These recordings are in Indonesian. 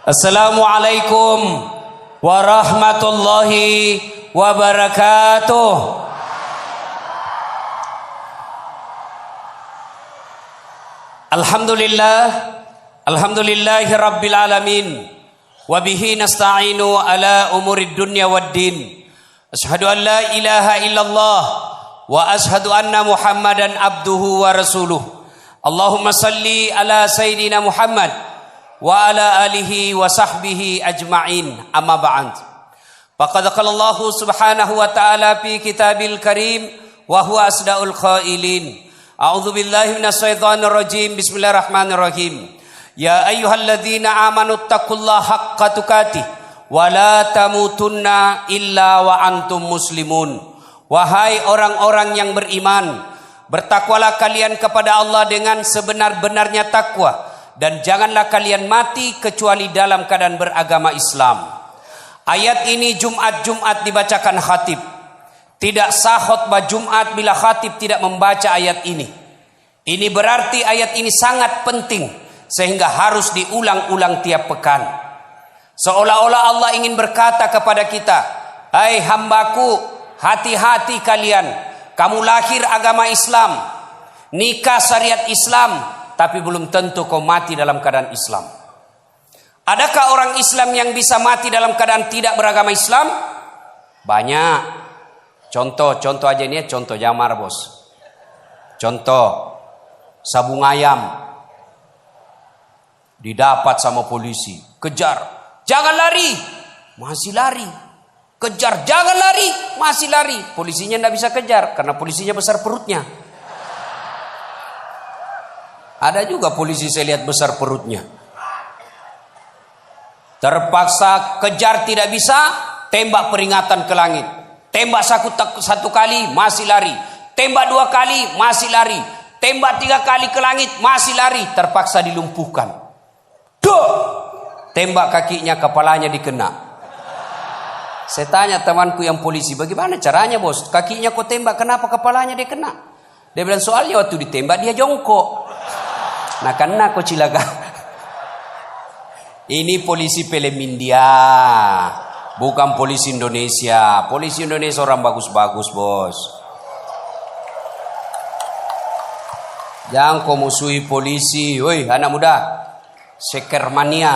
Assalamualaikum warahmatullahi wabarakatuh. Alhamdulillahi rabbil alamin. Wabihi nasta'inu ala umurid dunya waddin. Ashhadu an la ilaha illallah wa ashhadu anna Muhammadan abduhu wa rasuluh. Allahumma salli ala Sayyidina Muhammad wa ala alihi wa sahbihi ajma'in, amma ba'd. Faqad qala Allah subhanahu wa ta'ala fi kitabil karim wa huwa asdaqul qailin. A'udzu billahi minasy syaithanir rajim. Bismillahirrahmanirrahim. Ya ayyuhalladzina amanu taqullaha haqqa tuqatih wa la tamutunna illa wa antum muslimun. Wahai orang-orang yang beriman, bertakwalah kalian kepada Allah dengan sebenar-benarnya takwa, dan janganlah kalian mati kecuali dalam keadaan beragama Islam. Ayat ini Jumat dibacakan khatib. Tidak sah khutbah Jumat bila khatib tidak membaca ayat ini. Ini berarti ayat ini sangat penting sehingga harus diulang-ulang tiap pekan. Seolah-olah Allah ingin berkata kepada kita, "Hai hambaku, hati-hati kalian. Kamu lahir agama Islam, nikah syariat Islam, tapi belum tentu kau mati dalam keadaan Islam." Adakah orang Islam yang bisa mati dalam keadaan tidak beragama Islam? Banyak. Contoh aja ini ya, contoh jamar bos. Contoh, sabung ayam didapat sama polisi, kejar, jangan lari, masih lari. Kejar, jangan lari, masih lari. Polisinya tidak bisa kejar karena polisinya besar perutnya. Ada juga polisi saya lihat besar perutnya. Terpaksa kejar tidak bisa, tembak peringatan ke langit. Tembak satu kali masih lari. Tembak 2 kali masih lari. Tembak 3 kali ke langit masih lari. Terpaksa dilumpuhkan. Duh! Tembak kakinya, kepalanya dikena. Saya tanya temanku yang polisi, bagaimana caranya bos? Kakinya kok tembak, kenapa kepalanya dia kena? Dia bilang soalnya waktu ditembak dia jongkok. Nah kena kok cilaka. Ini polisi film India, bukan polisi Indonesia. Polisi Indonesia orang bagus-bagus bos. Jangan kau musuhi polisi. Woi anak muda, sekermania.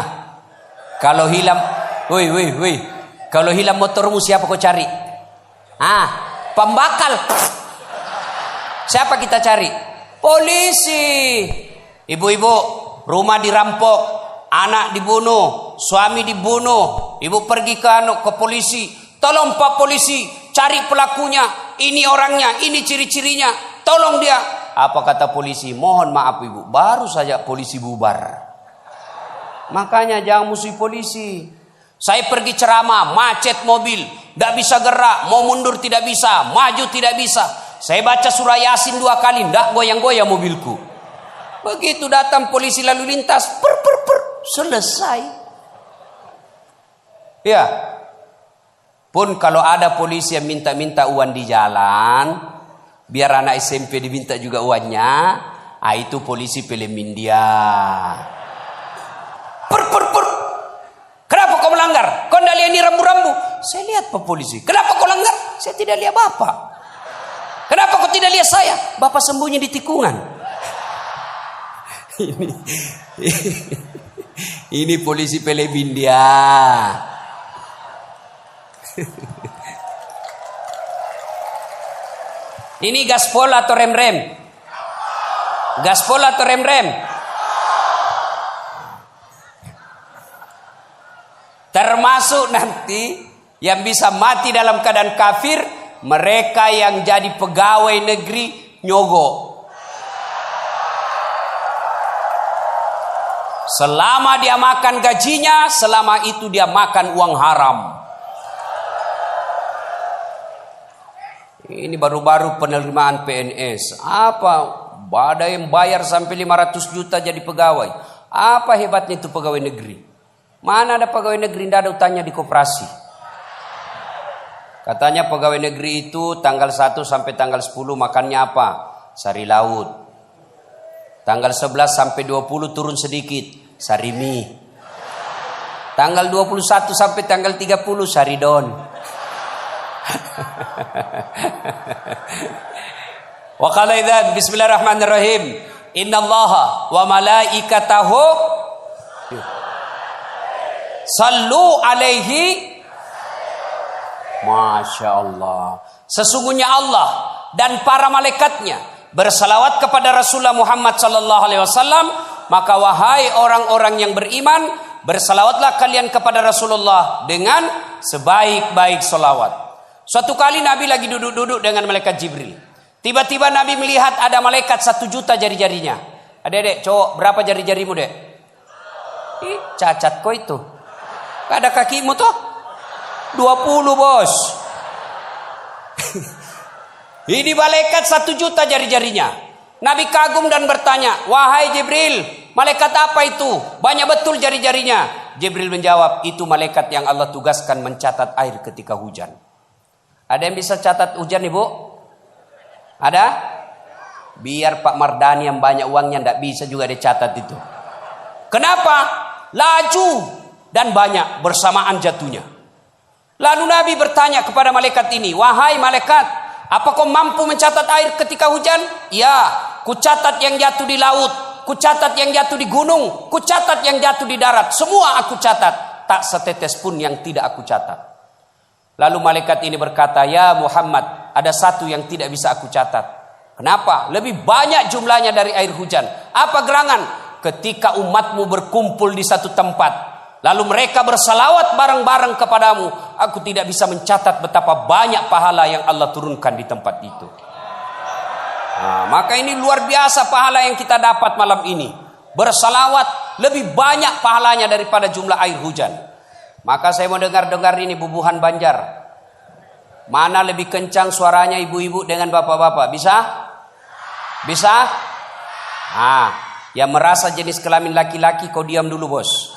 Kalau hilang, woi. Kalau hilang motormu siapa kau cari? Pembakal. Siapa kita cari? Polisi. Ibu-ibu, rumah dirampok, anak dibunuh, suami dibunuh, ibu pergi ke polisi. Tolong Pak Polisi, cari pelakunya. Ini orangnya, ini ciri-cirinya. Tolong dia. Apa kata polisi? Mohon maaf ibu, baru saja polisi bubar. Makanya jangan musuhi polisi. Saya pergi ceramah, macet mobil, tidak bisa gerak, mau mundur tidak bisa, maju tidak bisa. Saya baca surah Yasin 2 kali, tidak goyang-goyang mobilku. Begitu datang polisi lalu lintas, selesai. Ya. Pun kalau ada polisi yang minta-minta uang di jalan, biar anak SMP diminta juga uangnya, itu polisi film India. Kenapa kau melanggar? Kau tidak lihat ini rambu-rambu? Saya lihat Pak Polisi. Kenapa kau langgar? Saya tidak lihat Bapak. Kenapa kau tidak lihat saya? Bapak sembunyi di tikungan. Ini polisi film India. Ini gaspol atau rem-rem? Gaspol atau rem-rem? Termasuk nanti yang bisa mati dalam keadaan kafir, mereka yang jadi pegawai negeri nyogok. Selama dia makan gajinya, selama itu dia makan uang haram. Ini baru-baru penerimaan PNS. Apa? Ada yang bayar sampai 500 juta jadi pegawai. Apa hebatnya itu pegawai negeri? Mana ada pegawai negeri tidak ada utangnya di koperasi? Katanya pegawai negeri itu tanggal 1 sampai tanggal 10 makannya apa? Sari laut. Tanggal 11 sampai 20 turun sedikit, sarimi. Tanggal 21 sampai tanggal 30 Saridon. Wa qala idzan bismillahirrahmanirrahim. Innallaha wa malaikatahu sallu alaihi. Masya Allah. Sesungguhnya Allah dan para malaikatnya bersalawat kepada Rasulullah Muhammad sallallahu alaihi wasallam. Maka wahai orang-orang yang beriman, bersalawatlah kalian kepada Rasulullah dengan sebaik-baik salawat. Suatu kali Nabi lagi duduk-duduk dengan malaikat Jibril. Tiba-tiba Nabi melihat ada malaikat 1 juta jari-jarinya. Adek-adek cowok, berapa jari-jarimu dek? Ih, cacat kok itu. Gak ada kakimu toh? 20 bos. Ini malaikat 1 juta jari-jarinya. Nabi kagum dan bertanya, wahai Jibril, malaikat apa itu? Banyak betul jari-jarinya. Jibril menjawab, itu malaikat yang Allah tugaskan mencatat air ketika hujan. Ada yang bisa catat hujan ibu? Ada? Biar Pak Mardani yang banyak uangnya tidak bisa juga dicatat itu. Kenapa? Laju dan banyak bersamaan jatuhnya. Lalu Nabi bertanya kepada malaikat ini, wahai malaikat, apa kau mampu mencatat air ketika hujan? Ya, ku catat yang jatuh di laut, ku catat yang jatuh di gunung, ku catat yang jatuh di darat. Semua aku catat, tak setetes pun yang tidak aku catat. Lalu malaikat ini berkata, ya Muhammad, ada satu yang tidak bisa aku catat. Kenapa? Lebih banyak jumlahnya dari air hujan. Apa gerangan? Ketika umatmu berkumpul di satu tempat, lalu mereka bersalawat bareng-bareng kepadamu, aku tidak bisa mencatat betapa banyak pahala yang Allah turunkan di tempat itu. Nah, maka ini luar biasa pahala yang kita dapat malam ini. Bersalawat lebih banyak pahalanya daripada jumlah air hujan. Maka saya mau dengar-dengar ini bubuhan Banjar. Mana lebih kencang suaranya ibu-ibu dengan bapak-bapak? Bisa? Bisa? Nah, yang merasa jenis kelamin laki-laki kau diam dulu bos.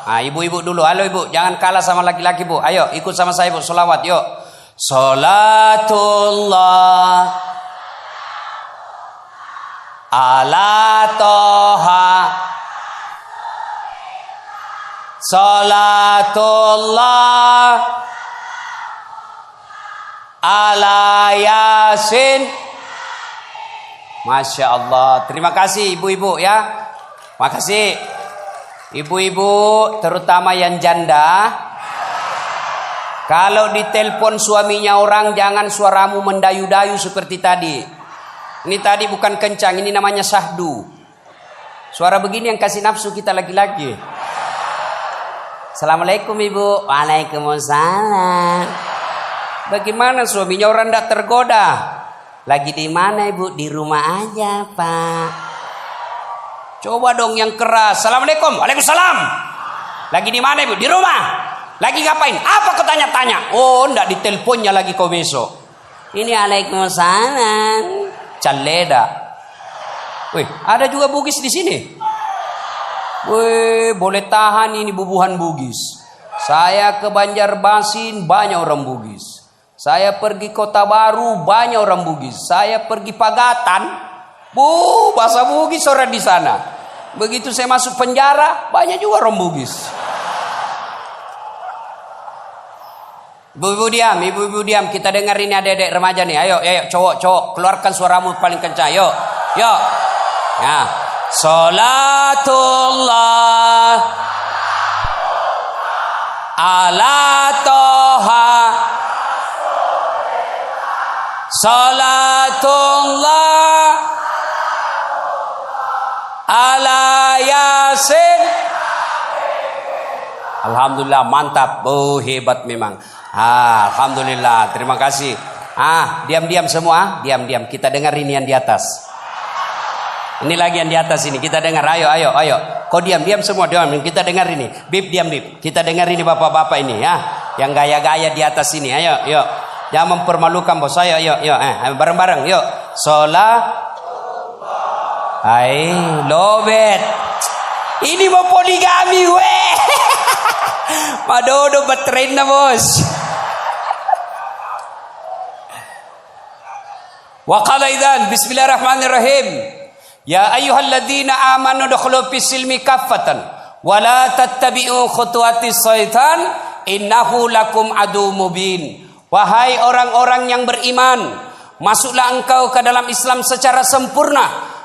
Nah, ibu-ibu dulu. Halo ibu, jangan kalah sama laki-laki bu. Ayo ikut sama saya bu, sholawat yuk. Salatullah ala toha, salatullah ala yasin. Masya Allah. Terima kasih ibu-ibu ya. Makasih. Ibu-ibu terutama yang janda, kalau ditelepon suaminya orang jangan suaramu mendayu-dayu seperti tadi. Ini tadi bukan kencang, ini namanya syahdu. Suara begini yang kasih nafsu kita laki-laki. Assalamualaikum ibu. Waalaikumsalam. Bagaimana suaminya orang tidak tergoda? Lagi di mana ibu? Di rumah aja pak. Coba dong yang keras. Assalamualaikum. Waalaikumsalam. Lagi di mana ibu? Di rumah. Lagi ngapain? Apa kau tanya-tanya? Oh, ndak diteleponnya lagi kau besok. Ini waalaikumsalam. Caleda. Wih, ada juga Bugis di sini. Wih, boleh tahan ini bubuhan Bugis. Saya ke Banjarmasin banyak orang Bugis. Saya pergi Kota Baru banyak orang Bugis. Saya pergi Pagatan, bahasa Bugis orang di sana. Begitu saya masuk penjara, banyak juga orang Bugis. Ibu-ibu diam, kita dengar ini adik-adik remaja nih. Ayo, cowok, keluarkan suaramu paling kencang. Yuk. Ya. Salatullah ala toha, salatullah ala yasin. Alhamdulillah, mantap. Hebat memang. Alhamdulillah, terima kasih. Diam-diam semua, diam-diam. Kita dengar ini yang di atas. Ini lagi yang di atas ini, kita dengar. Ayo. Kau diam-diam semua, diam. Kita dengar ini. Bib, diam Bib. Kita dengar ini bapak-bapak ini ya. Yang gaya-gaya di atas ini. Ayo. Jangan mempermalukan bos. Ayo. Bareng-bareng, yuk. Lobet. Ini mau poligami, weh. Madodo betrain na bos. Wa qala idzan bismillahirrahmanirrahim. Ya ayyuhalladzina amanu dukhulu fis silmi kaffatan Wala tattabi'u khutuwatis syaitan innahu lakum adu mubin. Wahai orang-orang yang beriman, masuklah engkau ke dalam Islam secara sempurna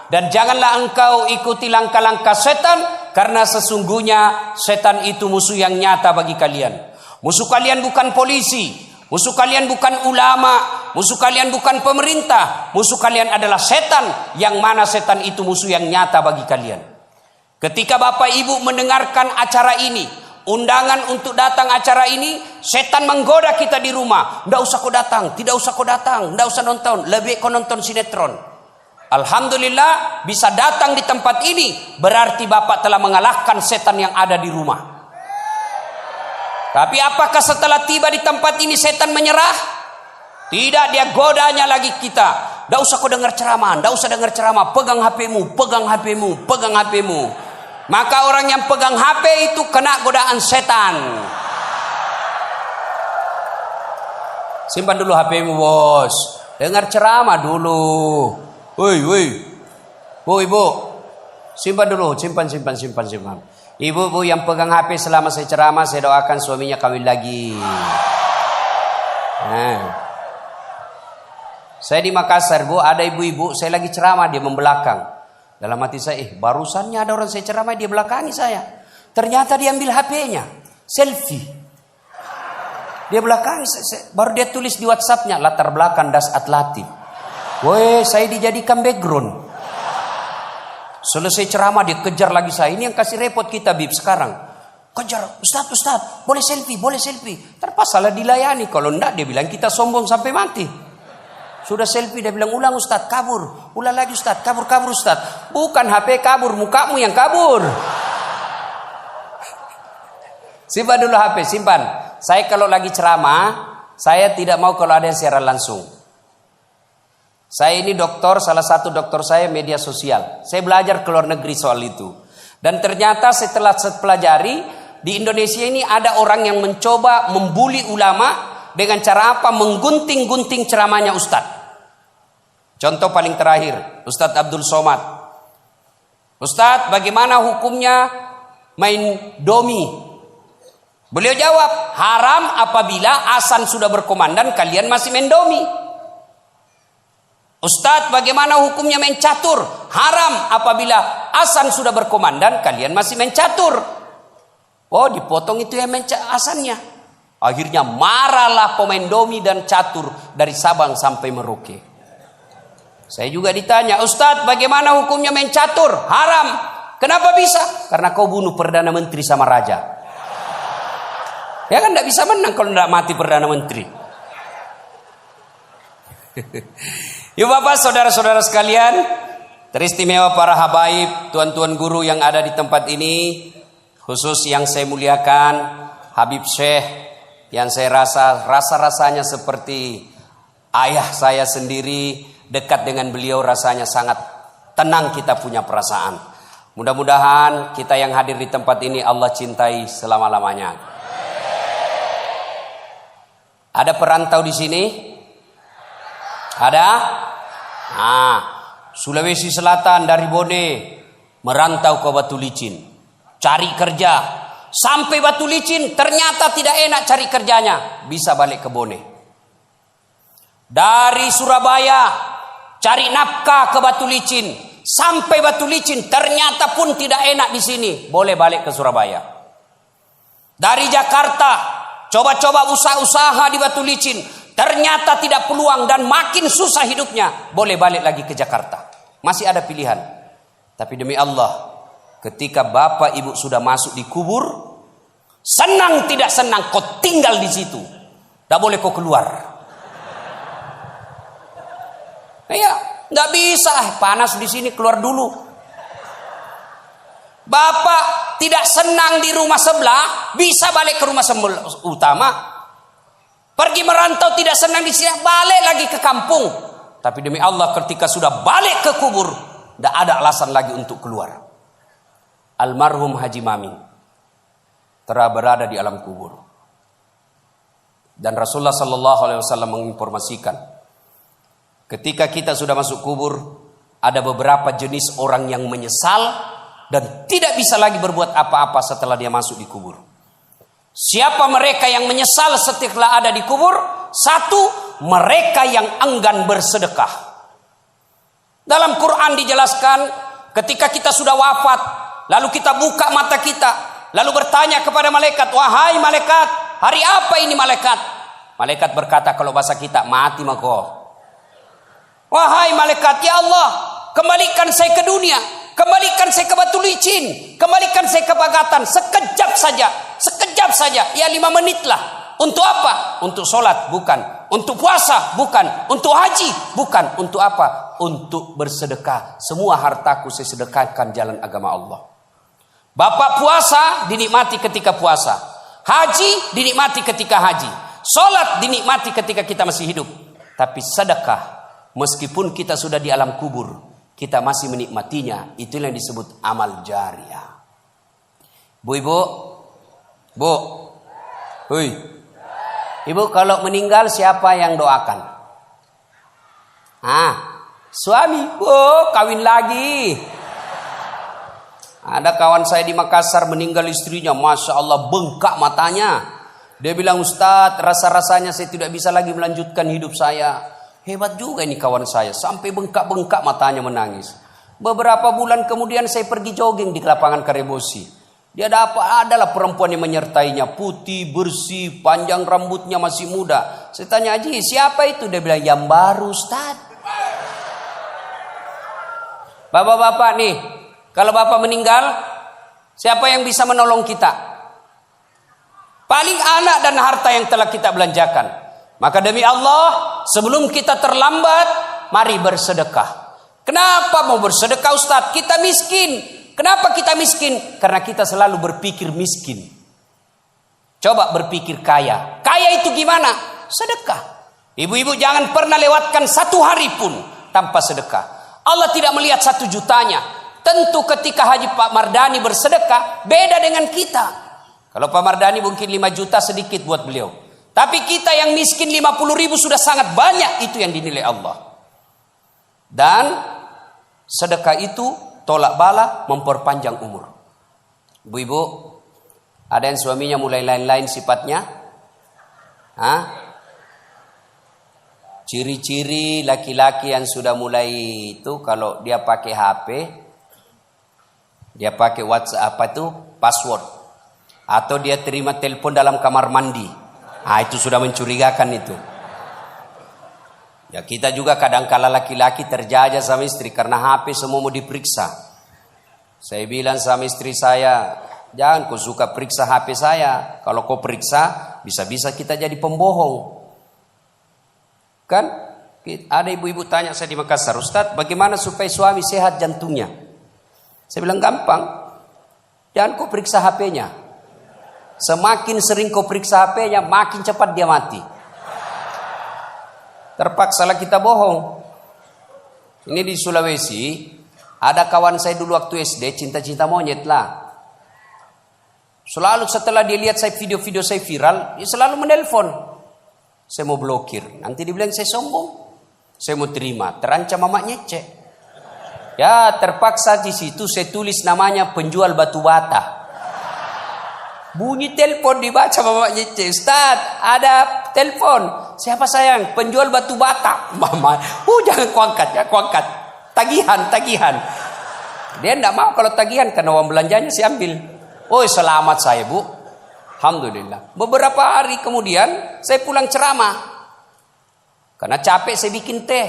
dan janganlah engkau ikuti langkah-langkah setan, karena sesungguhnya setan itu musuh yang nyata bagi kalian. Musuh kalian bukan polisi, musuh kalian bukan ulama, musuh kalian bukan pemerintah, musuh kalian adalah setan, yang mana setan itu musuh yang nyata bagi kalian. Ketika Bapak Ibu mendengarkan acara ini, undangan untuk datang acara ini, setan menggoda kita di rumah. Tidak usah kau datang, tidak usah kau datang, tidak usah nonton, lebih kau nonton sinetron. Alhamdulillah bisa datang di tempat ini, berarti Bapak telah mengalahkan setan yang ada di rumah. Tapi apakah setelah tiba di tempat ini setan menyerah? Tidak, dia godanya lagi kita. Tidak usah kau dengar ceramah, tidak usah dengar ceramah, pegang HP-mu, pegang HP-mu, pegang HP-mu. Maka orang yang pegang HP itu kena godaan setan. Simpan dulu HP-mu, bos. Dengar ceramah dulu. Woi. Bu, ibu. Simpan dulu, simpan. Ibu yang pegang HP selama saya ceramah, saya doakan suaminya kawin lagi. Nah. Saya di Makassar, Bu, ada ibu-ibu, saya lagi ceramah, dia membelakang. Dalam hati saya, barusannya ada orang saya ceramah, dia belakangi saya. Ternyata dia ambil HP-nya, selfie. Dia belakangi, baru dia tulis di WhatsApp-nya, latar belakang das atlatif. Woi, saya dijadikan background. Selesai ceramah dia kejar lagi saya. Ini yang kasih repot kita, Bib, sekarang. Kejar, Ustaz, boleh selfie. Terpaksalah dilayani. Kalau enggak, dia bilang kita sombong sampai mati. Sudah selfie, dia bilang ulang Ustaz, kabur. Ulang lagi Ustaz, kabur Ustaz. Bukan HP kabur, mukamu yang kabur. Simpan dulu HP, simpan. Saya kalau lagi ceramah, saya tidak mau kalau ada yang siaran langsung. Saya ini dokter, salah satu dokter saya media sosial. Saya belajar ke luar negeri soal itu. Dan ternyata setelah saya pelajari, di Indonesia ini ada orang yang mencoba membuli ulama dengan cara apa? Menggunting-gunting ceramahnya Ustaz. Contoh paling terakhir, Ustaz Abdul Somad. Ustaz, bagaimana hukumnya main domi? Beliau jawab, haram apabila azan sudah berkumandang kalian masih main domi. Ustaz, bagaimana hukumnya main catur? Haram apabila azan sudah berkumandang kalian masih main catur. Oh, dipotong itu yang main azannya. Akhirnya marahlah pemain domi dan catur dari Sabang sampai Merauke. Saya juga ditanya, Ustadz, bagaimana hukumnya main catur? Haram. Kenapa bisa? Karena kau bunuh Perdana Menteri sama Raja. Ya kan tidak bisa menang kalau tidak mati Perdana Menteri. Yuk Bapak, saudara-saudara sekalian, teristimewa para habaib, tuan-tuan guru yang ada di tempat ini, khusus yang saya muliakan, Habib Syekh, yang saya rasa-rasanya seperti ayah saya sendiri. Dekat dengan beliau rasanya sangat tenang, kita punya perasaan. Mudah-mudahan kita yang hadir di tempat ini Allah cintai selama-lamanya. Ada perantau di sini? Ada? Nah, Sulawesi Selatan dari Bone merantau ke Batu Licin, cari kerja. Sampai Batu Licin ternyata tidak enak cari kerjanya, bisa balik ke Bone. Dari Surabaya cari nafkah ke Batu Licin, sampai Batu Licin ternyata pun tidak enak di sini, boleh balik ke Surabaya. Dari Jakarta coba-coba usaha-usaha di Batu Licin, ternyata tidak peluang dan makin susah hidupnya, boleh balik lagi ke Jakarta. Masih ada pilihan. Tapi demi Allah, ketika Bapak Ibu sudah masuk di kubur, senang tidak senang kau tinggal di situ, tidak boleh kau keluar. Ya, nggak bisa, panas di sini, keluar dulu. Bapak tidak senang di rumah sebelah, bisa balik ke rumah utama. Pergi merantau tidak senang di sini, balik lagi ke kampung. Tapi demi Allah, ketika sudah balik ke kubur, tidak ada alasan lagi untuk keluar. Almarhum Haji Mamin telah berada di alam kubur. Dan Rasulullah SAW menginformasikan, ketika kita sudah masuk kubur, ada beberapa jenis orang yang menyesal dan tidak bisa lagi berbuat apa-apa setelah dia masuk di kubur. Siapa mereka yang menyesal setelah ada di kubur? Satu, mereka yang enggan bersedekah. Dalam Quran dijelaskan, ketika kita sudah wafat, lalu kita buka mata kita, lalu bertanya kepada malaikat, wahai malaikat, hari apa ini malaikat? Malaikat berkata kalau bahasa kita, mati mako. Wahai malaikat, ya Allah, kembalikan saya ke dunia, kembalikan saya ke Batu Licin, kembalikan saya ke Bagatan, sekejap saja, ya 5 menit lah. Untuk apa? Untuk sholat? Bukan. Untuk puasa? Bukan. Untuk haji? Bukan. Untuk apa? Untuk bersedekah. Semua hartaku saya sedekahkan jalan agama Allah. Bapak puasa dinikmati ketika puasa, haji dinikmati ketika haji, sholat dinikmati ketika kita masih hidup. Tapi sedekah, meskipun kita sudah di alam kubur, kita masih menikmatinya. Itulah yang disebut amal jariah. Bu, hui, ibu kalau meninggal siapa yang doakan? Suami. Kawin lagi. Ada kawan saya di Makassar meninggal istrinya, masya Allah bengkak matanya. Dia bilang, Ustadz, rasa-rasanya saya tidak bisa lagi melanjutkan hidup saya. Hebat juga ini kawan saya, sampai bengkak-bengkak matanya menangis. Beberapa bulan kemudian saya pergi jogging di lapangan Karebosi. Dia adalah perempuan yang menyertainya, putih, bersih, panjang rambutnya, masih muda. Saya tanya, Haji, siapa itu? Dia bilang, yang baru Ustaz. Bapak-bapak nih, kalau bapak meninggal, siapa yang bisa menolong kita? Paling anak dan harta yang telah kita belanjakan. Maka demi Allah, sebelum kita terlambat, mari bersedekah. Kenapa mau bersedekah Ustaz? Kita miskin. Kenapa kita miskin? Karena kita selalu berpikir miskin. Coba berpikir kaya. Kaya itu gimana? Sedekah. Ibu-ibu jangan pernah lewatkan 1 hari pun tanpa sedekah. Allah tidak melihat 1 jutanya. Tentu ketika Haji Pak Mardani bersedekah, beda dengan kita. Kalau Pak Mardani mungkin 5 juta sedikit buat beliau. Tapi kita yang miskin 50.000 sudah sangat banyak, itu yang dinilai Allah. Dan sedekah itu tolak bala memperpanjang umur. Ibu-ibu, ada yang suaminya mulai lain-lain sifatnya? Ciri-ciri laki-laki yang sudah mulai itu, kalau dia pakai HP, dia pakai WhatsApp password, atau dia terima telepon dalam kamar mandi. Itu sudah mencurigakan itu. Ya, kita juga kadang-kala laki-laki terjajah sama istri karena HP semua mau diperiksa. Saya bilang sama istri saya, jangan kau suka periksa HP saya. Kalau kau periksa, bisa-bisa kita jadi pembohong. Kan? Ada ibu-ibu tanya saya di Makassar, Ustadz, bagaimana supaya suami sehat jantungnya? Saya bilang gampang. Jangan kau periksa HP-nya. Semakin sering kau periksa HP-nya, makin cepat dia mati. Terpaksalah kita bohong. Ini di Sulawesi, ada kawan saya dulu waktu SD, cinta-cinta monyet lah. Selalu setelah dia lihat saya video-video saya viral, dia selalu menelpon. Saya mau blokir. Nanti dia bilang saya sombong. Saya mau terima, terancam mama nyecek. Ya, terpaksa di situ saya tulis namanya penjual batu bata. Bunyi telepon dibaca mama nyecek. Ustaz, ada telepon. Siapa sayang? Penjual batu bata. Mama, jangan kuangkat ya, kuangkat. Tagihan. Dia enggak mau kalau tagihan karena uang belanjanya saya ambil. Selamat saya, Bu. Alhamdulillah. Beberapa hari kemudian saya pulang ceramah. Karena capek saya bikin teh.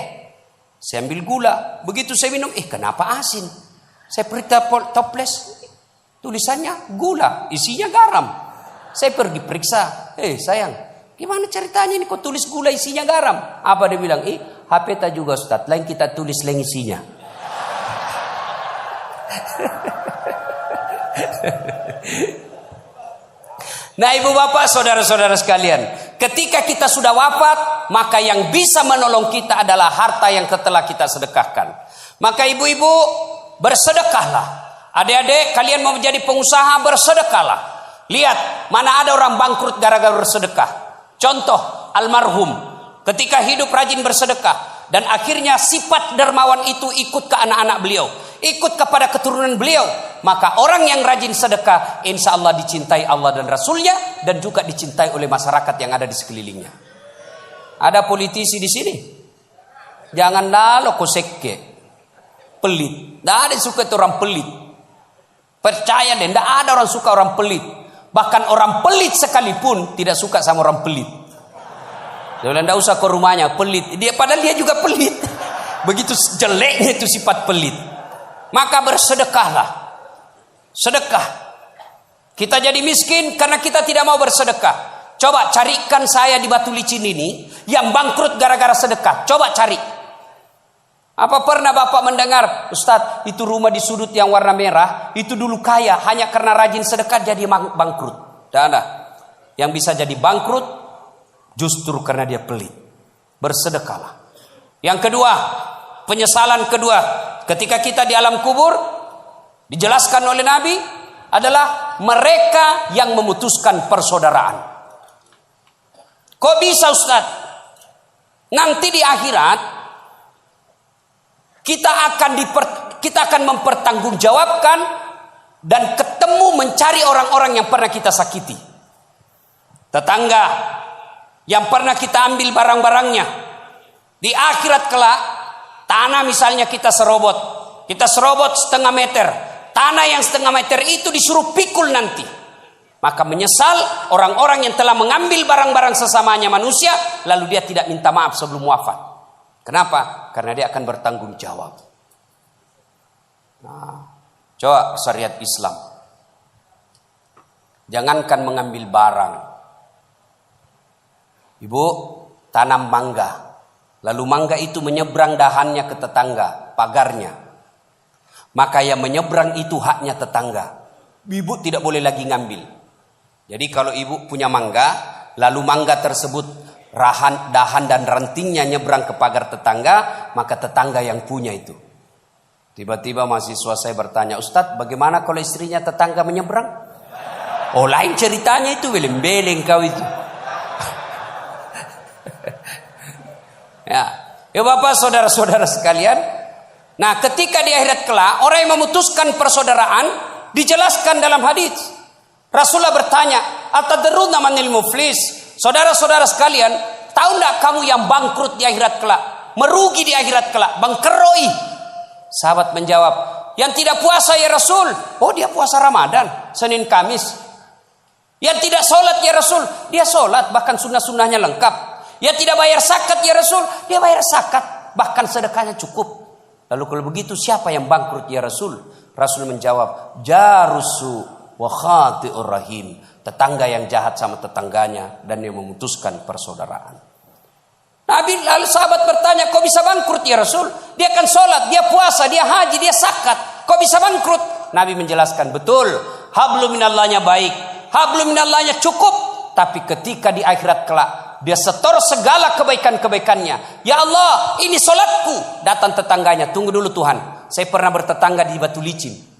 Saya ambil gula. Begitu saya minum, kenapa asin? Saya periksa toples. Tulisannya gula, isinya garam. Saya pergi periksa. Sayang, gimana ceritanya ini kok tulis gula isinya garam? Apa dia bilang? HP tak juga Ustaz, lain kita tulis lain isinya. Nah, ibu bapak, saudara-saudara sekalian, ketika kita sudah wafat, maka yang bisa menolong kita adalah harta yang telah kita sedekahkan. Maka ibu-ibu, bersedekahlah. Adik-adik, kalian mau menjadi pengusaha, bersedekahlah. Lihat, mana ada orang bangkrut gara-gara bersedekah. Contoh, almarhum. Ketika hidup rajin bersedekah. Dan akhirnya sifat dermawan itu ikut ke anak-anak beliau. ikut kepada keturunan beliau, maka orang yang rajin sedekah insya Allah dicintai Allah dan Rasulnya, dan juga dicintai oleh masyarakat yang ada di sekelilingnya. Ada politisi di sini, jangan lalu kosekke, pelit. Tidak ada yang suka itu orang pelit. Percaya deh, tidak ada orang suka orang pelit. Bahkan orang pelit sekalipun tidak suka sama orang pelit. Dia bilang tidak usah ke rumahnya, pelit. Padahal dia juga pelit. Begitu jeleknya itu sifat pelit. Maka bersedekahlah. Sedekah. Kita jadi miskin karena kita tidak mau bersedekah. Coba carikan saya di Batu Licin ini yang bangkrut gara-gara sedekah. Coba cari. Apa pernah Bapak mendengar, Ustadz, itu rumah di sudut yang warna merah, itu dulu kaya, hanya karena rajin sedekah jadi bangkrut. Tidak ada. Yang bisa jadi bangkrut justru karena dia pelit. Bersedekahlah. Yang kedua, penyesalan kedua, ketika kita di alam kubur, dijelaskan oleh Nabi, adalah mereka yang memutuskan persaudaraan. Kok bisa Ustadz? Nanti di akhirat kita akan mempertanggungjawabkan dan ketemu mencari orang-orang yang pernah kita sakiti. Tetangga yang pernah kita ambil barang-barangnya. Di akhirat kelak, tanah misalnya kita serobot setengah meter. Tanah yang setengah meter itu disuruh pikul nanti. Maka menyesal orang-orang yang telah mengambil barang-barang sesamanya manusia, lalu dia tidak minta maaf sebelum wafat. Kenapa? Karena dia akan bertanggung jawab. Nah, coba syariat Islam. Jangankan mengambil barang. Ibu tanam mangga, lalu mangga itu menyeberang dahannya ke tetangga, pagarnya. Maka yang menyeberang itu haknya tetangga. Ibu tidak boleh lagi ngambil. Jadi kalau ibu punya mangga, lalu mangga tersebut dahan dan rantingnya nyebrang ke pagar tetangga, maka tetangga yang punya itu. Tiba-tiba mahasiswa saya bertanya, Ustadz, bagaimana kalau istrinya tetangga menyeberang? Oh, lain ceritanya itu, beleng-beleng kau itu. Ya Bapak, saudara-saudara sekalian. Nah, ketika di akhirat kelak, orang yang memutuskan persaudaraan dijelaskan dalam hadis. Rasulullah bertanya, "Atadruna manil muflis?" Saudara-saudara sekalian, tahu enggak kamu yang bangkrut di akhirat kelak, merugi di akhirat kelak, bangkroi? Sahabat menjawab, "Yang tidak puasa ya Rasul." Oh, dia puasa Ramadan, Senin Kamis. Yang tidak sholat ya Rasul, dia sholat, bahkan sunnah-sunnahnya lengkap. Yang tidak bayar zakat ya Rasul, dia bayar zakat, bahkan sedekahnya cukup. Lalu kalau begitu siapa yang bangkrut ya Rasul? Rasul menjawab, "Jarusu wa khati'ur rahim." Tetangga yang jahat sama tetangganya dan yang memutuskan persaudaraan. Nabi lalu sahabat bertanya, kok bisa bangkrut ya Rasul? Dia kan sholat, dia puasa, dia haji, dia zakat. Kok bisa bangkrut? Nabi menjelaskan, betul, hablum minallahnya baik, hablum minallahnya cukup. Tapi ketika di akhirat kelak, dia setor segala kebaikan-kebaikannya. Ya Allah, ini sholatku. Datang tetangganya, tunggu dulu Tuhan, saya pernah bertetangga di Batu Licin.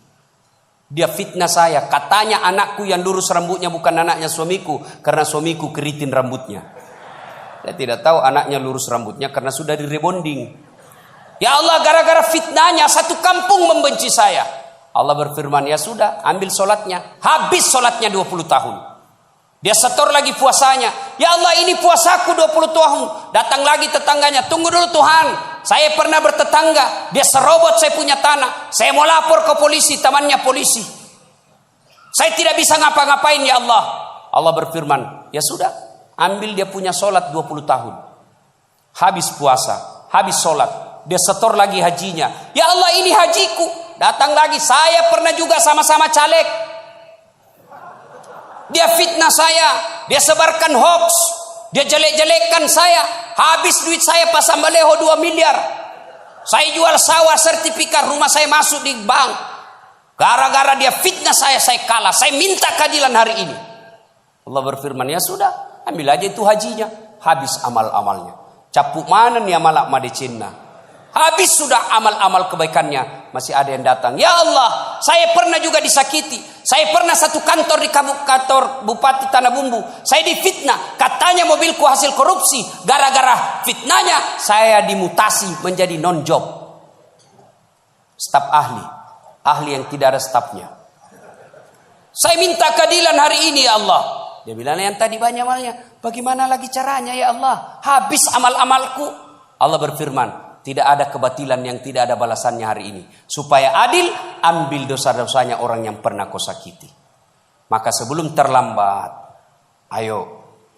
Dia fitnah saya, katanya anakku yang lurus rambutnya bukan anaknya suamiku, karena suamiku keritin rambutnya. Saya tidak tahu anaknya lurus rambutnya karena sudah direbonding. Ya Allah, gara-gara fitnahnya satu kampung membenci saya. Allah berfirman, ya sudah, ambil sholatnya. Habis sholatnya 20 tahun. Dia setor lagi puasanya. Ya Allah, ini puasaku 20 tahun. Datang lagi tetangganya, tunggu dulu Tuhan, saya pernah bertetangga, dia serobot saya punya tanah. Saya mau lapor ke polisi, temannya polisi. Saya tidak bisa ngapa-ngapain ya Allah. Allah berfirman, ya sudah, ambil dia punya sholat 20 tahun. Habis puasa, habis sholat, dia setor lagi hajinya. Ya Allah, ini hajiku. Datang lagi, saya pernah juga sama-sama caleg. Dia fitnah saya, dia sebarkan hoax, dia jelek-jelekkan saya. Habis duit saya pasang baleho 2 miliar. Saya jual sawah sertifikat, rumah saya masuk di bank. Gara-gara dia fitnah saya kalah. Saya minta keadilan hari ini. Allah berfirman, ya sudah, ambil aja itu hajinya. Habis amal-amalnya. Capuk mana nih amal di Cina? Habis sudah amal-amal kebaikannya, masih ada yang datang. Ya Allah, saya pernah juga disakiti. Saya pernah satu kantor di kantor Bupati Tanah Bumbu. Saya difitnah, katanya mobilku hasil korupsi. Gara-gara fitnahnya, saya dimutasi menjadi non-job, staf ahli. ahli yang tidak ada stafnya. Saya minta keadilan hari ini ya Allah. Dia bilang yang tadi banyak amalnya. Bagaimana lagi caranya ya Allah? Habis amal-amalku. Allah berfirman, tidak ada kebatilan yang tidak ada balasannya hari ini. Supaya adil, ambil dosa-dosanya orang yang pernah kau sakiti. Maka sebelum terlambat, ayo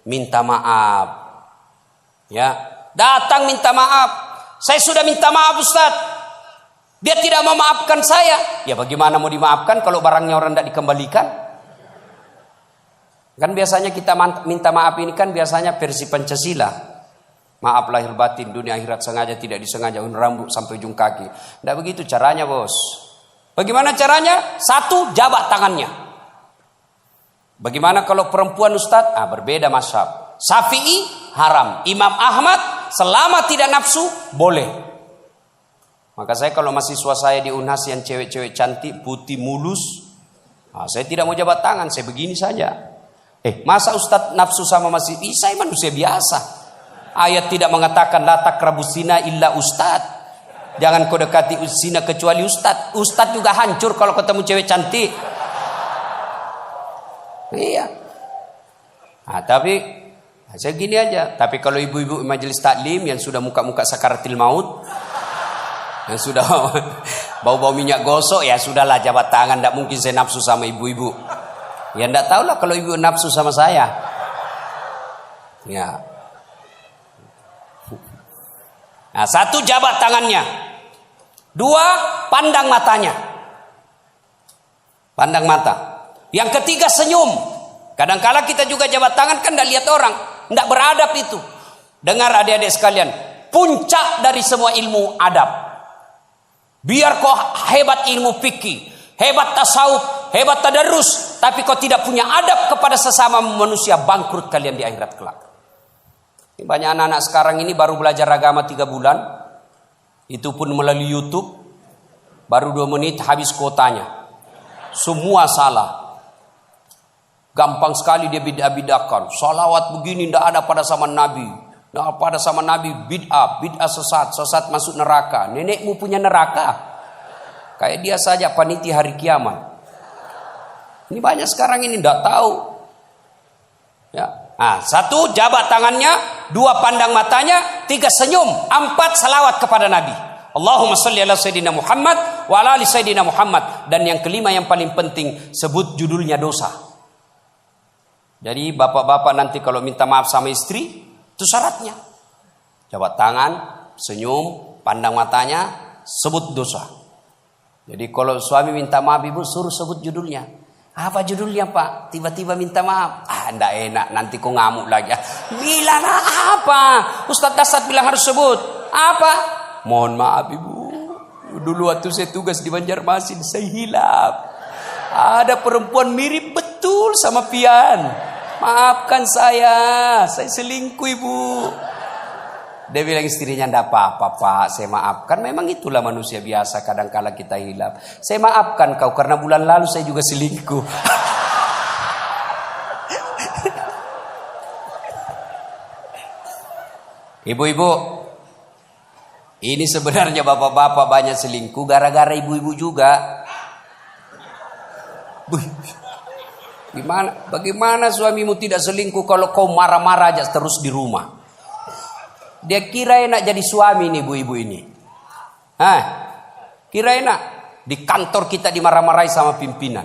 minta maaf. Ya, datang minta maaf. Saya sudah minta maaf Ustaz. Dia tidak mau maafkan saya. Ya bagaimana mau dimaafkan kalau barangnya orang tidak dikembalikan? Kan biasanya kita minta maaf ini kan biasanya versi Pancasila. Maaf lahir batin, dunia akhirat sengaja tidak disengaja, rambut sampai ujung kaki. Tidak begitu caranya bos. Bagaimana caranya? Satu, jabat tangannya. Bagaimana kalau perempuan Ustaz? Berbeda mazhab. Syafi'i haram. Imam Ahmad selama tidak nafsu boleh. Maka saya kalau mahasiswa saya di Unhas yang cewek-cewek cantik, putih, mulus, saya tidak mau jabat tangan, saya begini saja. Masa Ustaz nafsu sama masih? Saya manusia biasa. Ayat tidak mengatakan la taqrabu zina illa ustad. Jangan kau dekati zina kecuali ustad. Ustad juga hancur kalau ketemu cewek cantik. Iya. Tapi saya gini aja. Tapi kalau ibu-ibu majelis taklim yang sudah muka-muka sakaratil maut, yang sudah bau-bau minyak gosok, ya sudahlah jabat tangan. Tidak mungkin saya nafsu sama ibu-ibu. Ya tidak tahulah kalau ibu nafsu sama saya. Ya. Nah, satu jabat tangannya. Dua, pandang matanya. Pandang mata. Yang ketiga senyum. Kadang-kala kita juga jabat tangan kan tidak lihat orang. Tidak beradab itu. Dengar adik-adik sekalian. Puncak dari semua ilmu adab. Biar kau hebat ilmu fikih, hebat tasawuf, hebat tadarus, tapi kau tidak punya adab kepada sesama manusia, bangkrut kalian di akhirat kelak. Banyak anak-anak sekarang ini baru belajar agama 3 bulan. Itu pun melalui YouTube. Baru 2 menit habis kuotanya. Semua salah. Gampang sekali dia bid'ah-bid'ahkan. Salawat begini tidak ada pada zaman Nabi. Nah, pada zaman Nabi bid'ah sesat masuk neraka. Nenekmu punya neraka. Kayak dia saja panitia hari kiamat. Ini banyak sekarang ini tidak tahu. Ya. Satu jabat tangannya, 2 pandang matanya, 3 senyum, 4 salawat kepada Nabi. Allahumma salli ala Sayyidina Muhammad wa ala ali Sayyidina Muhammad. Dan yang kelima yang paling penting, sebut judulnya dosa. Jadi bapak-bapak nanti kalau minta maaf sama istri, itu syaratnya. Jabat tangan, senyum, pandang matanya, sebut dosa. Jadi kalau suami minta maaf ibu, suruh sebut judulnya. Apa judulnya Pak? Tiba-tiba minta maaf. Enggak enak, nanti kau ngamuk lagi. Bilang apa? Ustaz Dasat bilang harus sebut. Apa? Mohon maaf Ibu. Dulu waktu saya tugas di Banjarmasin, saya hilaf. Ada perempuan mirip betul sama Pian. Maafkan saya selingkuh Ibu. Dia bilang istrinya, enggak apa-apa Pak, saya maafkan. Memang itulah manusia biasa, kadang-kala kita hilaf. Saya maafkan kau karena bulan lalu saya juga selingkuh. Ibu-ibu, ini sebenarnya bapak-bapak banyak selingkuh gara-gara ibu-ibu juga. Bagaimana suamimu tidak selingkuh kalau kau marah-marah aja terus di rumah? Dia kira enak jadi suami nih ibu-ibu ini. Kira enak. Di kantor kita dimarah-marahi sama pimpinan.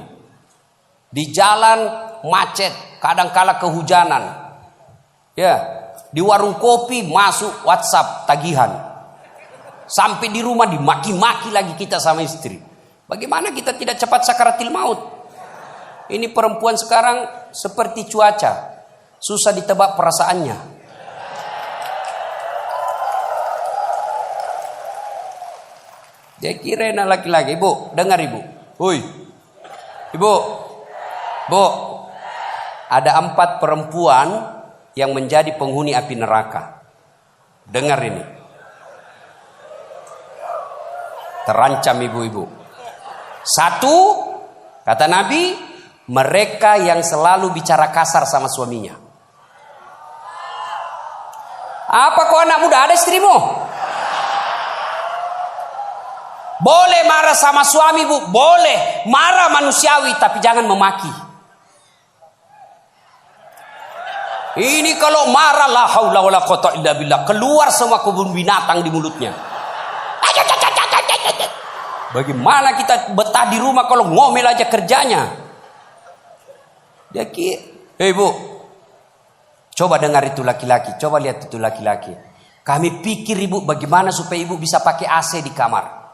Di jalan macet, kadang-kala kehujanan. Ya, di warung kopi masuk WhatsApp tagihan. Sampai di rumah dimaki-maki lagi kita sama istri. Bagaimana kita tidak cepat sakaratil maut? Ini perempuan sekarang seperti cuaca. Susah ditebak perasaannya. Dia kira enak laki-laki. Ibu, dengar Ibu. Hui. Ibu. Bu. Ada 4 perempuan yang menjadi penghuni api neraka. Dengar ini. Terancam ibu-ibu. 1, kata Nabi, mereka yang selalu bicara kasar sama suaminya. Apa kau anak muda ada istrimu? Boleh marah sama suami bu, boleh marah manusiawi, tapi jangan memaki. Ini kalau marah la haula wala quwata illa billah, keluar semua kebun binatang di mulutnya. Bagaimana kita betah di rumah kalau ngomel aja kerjanya? Hei bu, coba dengar itu laki-laki, coba lihat itu laki-laki. Kami pikir ibu bagaimana supaya ibu bisa pakai AC di kamar.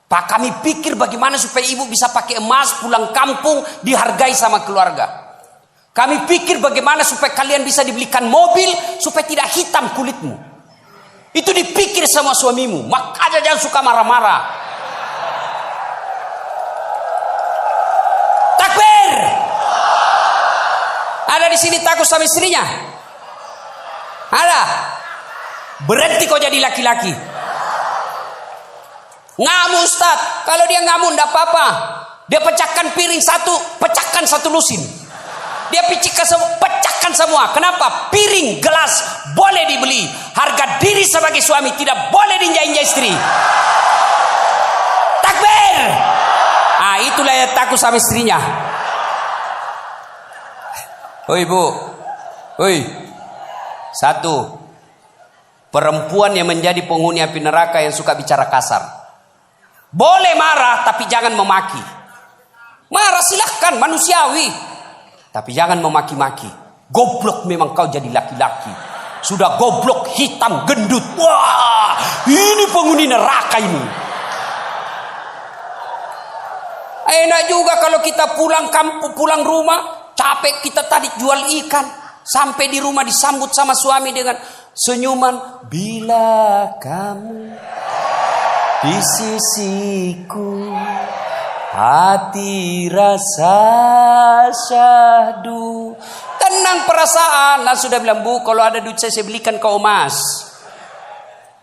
Pak, kami pikir bagaimana supaya ibu bisa pakai emas pulang kampung dihargai sama keluarga. Kami pikir bagaimana supaya kalian bisa dibelikan mobil supaya tidak hitam kulitmu. Itu dipikir sama suamimu. Makanya jangan suka marah-marah. Takbir. Ada di sini takut sama istrinya? Ada. Berhenti kau jadi laki-laki. Ngamu Ustaz, kalau dia ngamu enggak apa-apa. Dia pecahkan piring satu, pecahkan satu lusin. Dia pecahkan semua. Kenapa? Piring, gelas boleh dibeli. Harga diri sebagai suami tidak boleh diinjak-injak istri. Takbir. Ah, itulah yang takut sama istrinya. Oi bu, oi. Satu, perempuan yang menjadi penghuni api neraka yang suka bicara kasar. Boleh marah tapi jangan memaki. Marah silahkan, manusiawi, tapi jangan memaki-maki. Goblok memang kau jadi laki-laki. Sudah goblok, hitam, gendut. Wah, ini penghuni neraka ini. Enak juga kalau kita pulang kampung, pulang rumah, capek kita tadi jual ikan. Sampai di rumah disambut sama suami dengan senyuman. Bila kamu di sisiku, hati rasa syahdu. Tenang perasaan. Nah sudah bilang, bu kalau ada duit saya belikan kau emas.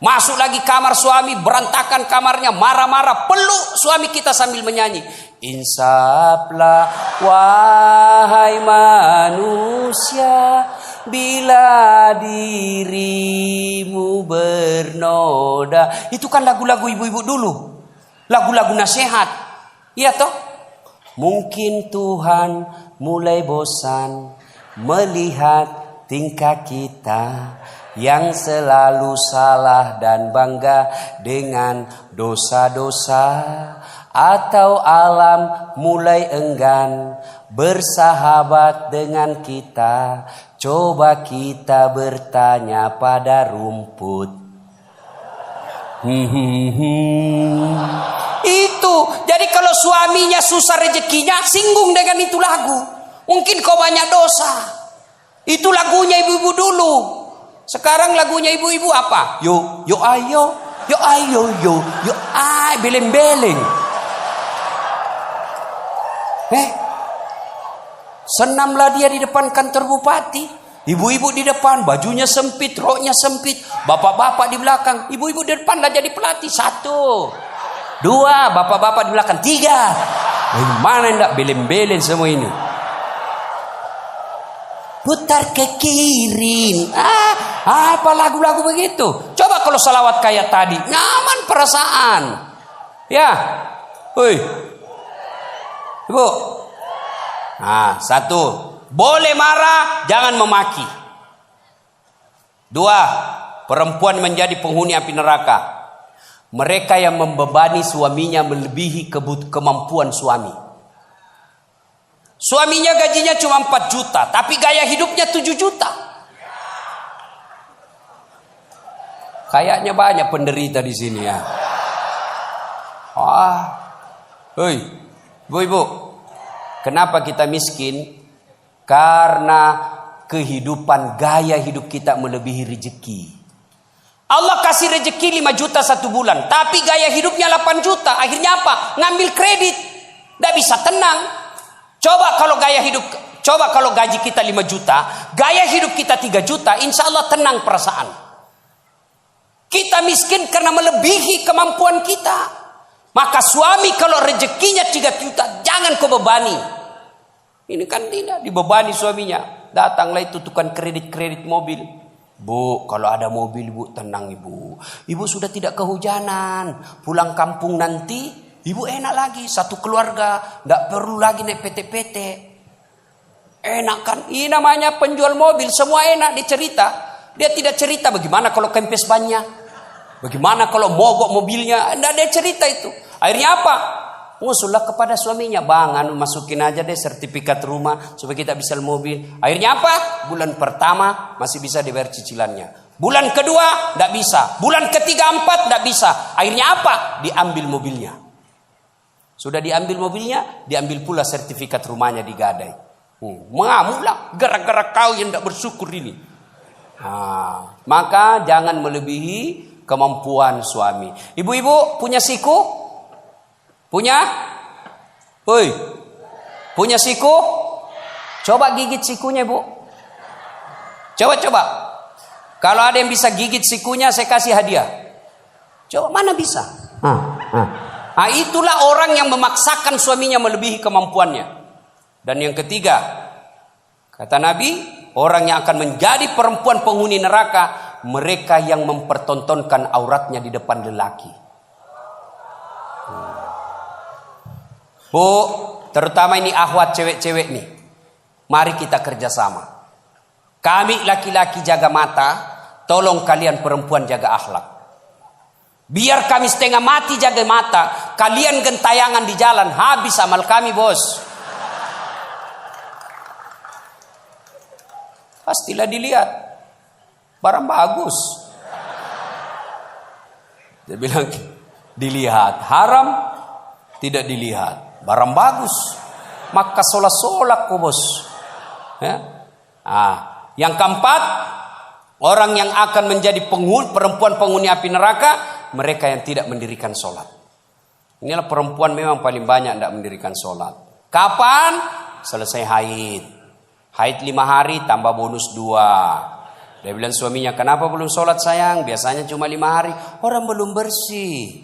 Masuk lagi kamar suami, berantakan kamarnya, marah-marah, peluk suami kita sambil menyanyi. Insaflah wahai manusia, bila dirimu bernoda. Itu kan lagu-lagu ibu-ibu dulu, lagu-lagu nasihat, iya toh. Mungkin Tuhan mulai bosan melihat tingkah kita yang selalu salah dan bangga dengan dosa-dosa, atau alam mulai enggan bersahabat dengan kita. Coba kita bertanya pada rumput. Itu. Jadi kalau suaminya susah rezekinya, singgung dengan itu lagu. Mungkin kau banyak dosa. Itu lagunya ibu-ibu dulu. Sekarang lagunya ibu-ibu apa? Yo ayo, yo ayo, yo ay, beleng-beleng. Senamlah dia di depan kantor bupati. Ibu-ibu di depan, bajunya sempit, roknya sempit. Bapak-bapak di belakang. Ibu-ibu di depan lah jadi pelatih. 1, 2, bapak-bapak di belakang. 3. Mana enggak beleng-beleng semua ini? Putar ke kiri. Apa lagu-lagu begitu? Coba kalau salawat kayak tadi, nyaman perasaan. Ya. Hoi. Ibu. 1, boleh marah, jangan memaki. 2, perempuan menjadi penghuni api neraka. Mereka yang membebani suaminya melebihi kemampuan suami. Suaminya gajinya cuma 4 juta, tapi gaya hidupnya 7 juta. Kayaknya banyak penderita di sini ya. Hei, ibu-ibu, kenapa kita miskin? Karena kehidupan, gaya hidup kita melebihi rezeki. Allah kasih rezeki 5 juta 1 bulan, tapi gaya hidupnya 8 juta. Akhirnya apa? Ngambil kredit. Tidak bisa tenang. Coba kalau gaji kita 5 juta, gaya hidup kita 3 juta, insya Allah tenang perasaan. Kita miskin karena melebihi kemampuan kita. Maka suami kalau rezekinya 3 juta, jangan kau bebani. Ini kan tidak dibebani suaminya. Datanglah itu tukang kredit mobil. Bu, kalau ada mobil ibu tenang ibu. Ibu sudah tidak kehujanan. Pulang kampung nanti ibu enak lagi. Satu keluarga. Nggak perlu lagi naik PT-PT. Enak kan? Ini namanya penjual mobil. Semua enak dia cerita. Dia tidak cerita bagaimana kalau kempes bannya. Bagaimana kalau mogok mobilnya. Nggak dia cerita itu. Akhirnya apa? Ngusullah kepada suaminya. Bang, masukin aja deh sertifikat rumah supaya kita bisa mobil. Akhirnya apa? Bulan pertama masih bisa dibayar cicilannya. Bulan kedua tidak bisa. Bulan ketiga, empat tidak bisa. Akhirnya apa? Diambil mobilnya. Sudah diambil mobilnya, diambil pula sertifikat rumahnya digadai. Mengamuklah gara-gara kau yang tidak bersyukur ini. Maka jangan melebihi kemampuan suami. Ibu-ibu punya siku? Punya? Woi, punya siku? Coba gigit sikunya, Bu. Coba. Kalau ada yang bisa gigit sikunya, saya kasih hadiah. Coba, mana bisa? Itulah orang yang memaksakan suaminya melebihi kemampuannya. Dan yang ketiga, kata Nabi, orang yang akan menjadi perempuan penghuni neraka, mereka yang mempertontonkan auratnya di depan lelaki. Bu, terutama ini akhwat cewek-cewek nih. Mari kita kerjasama. Kami laki-laki jaga mata, tolong kalian perempuan jaga akhlak. Biar kami setengah mati jaga mata, kalian gentayangan di jalan, habis amal kami, bos. Pastilah dilihat. Barang bagus. Dia bilang, dilihat. Haram, tidak dilihat. Barang bagus, maka solak-solak kok, bos. Ya? Yang keempat, orang yang akan menjadi perempuan penghuni api neraka, mereka yang tidak mendirikan sholat. Inilah perempuan memang paling banyak tidak mendirikan sholat. Kapan? Selesai haid. Haid 5 hari tambah bonus 2. Dia bilang suaminya, kenapa belum sholat sayang? Biasanya cuma 5 hari. Orang belum bersih,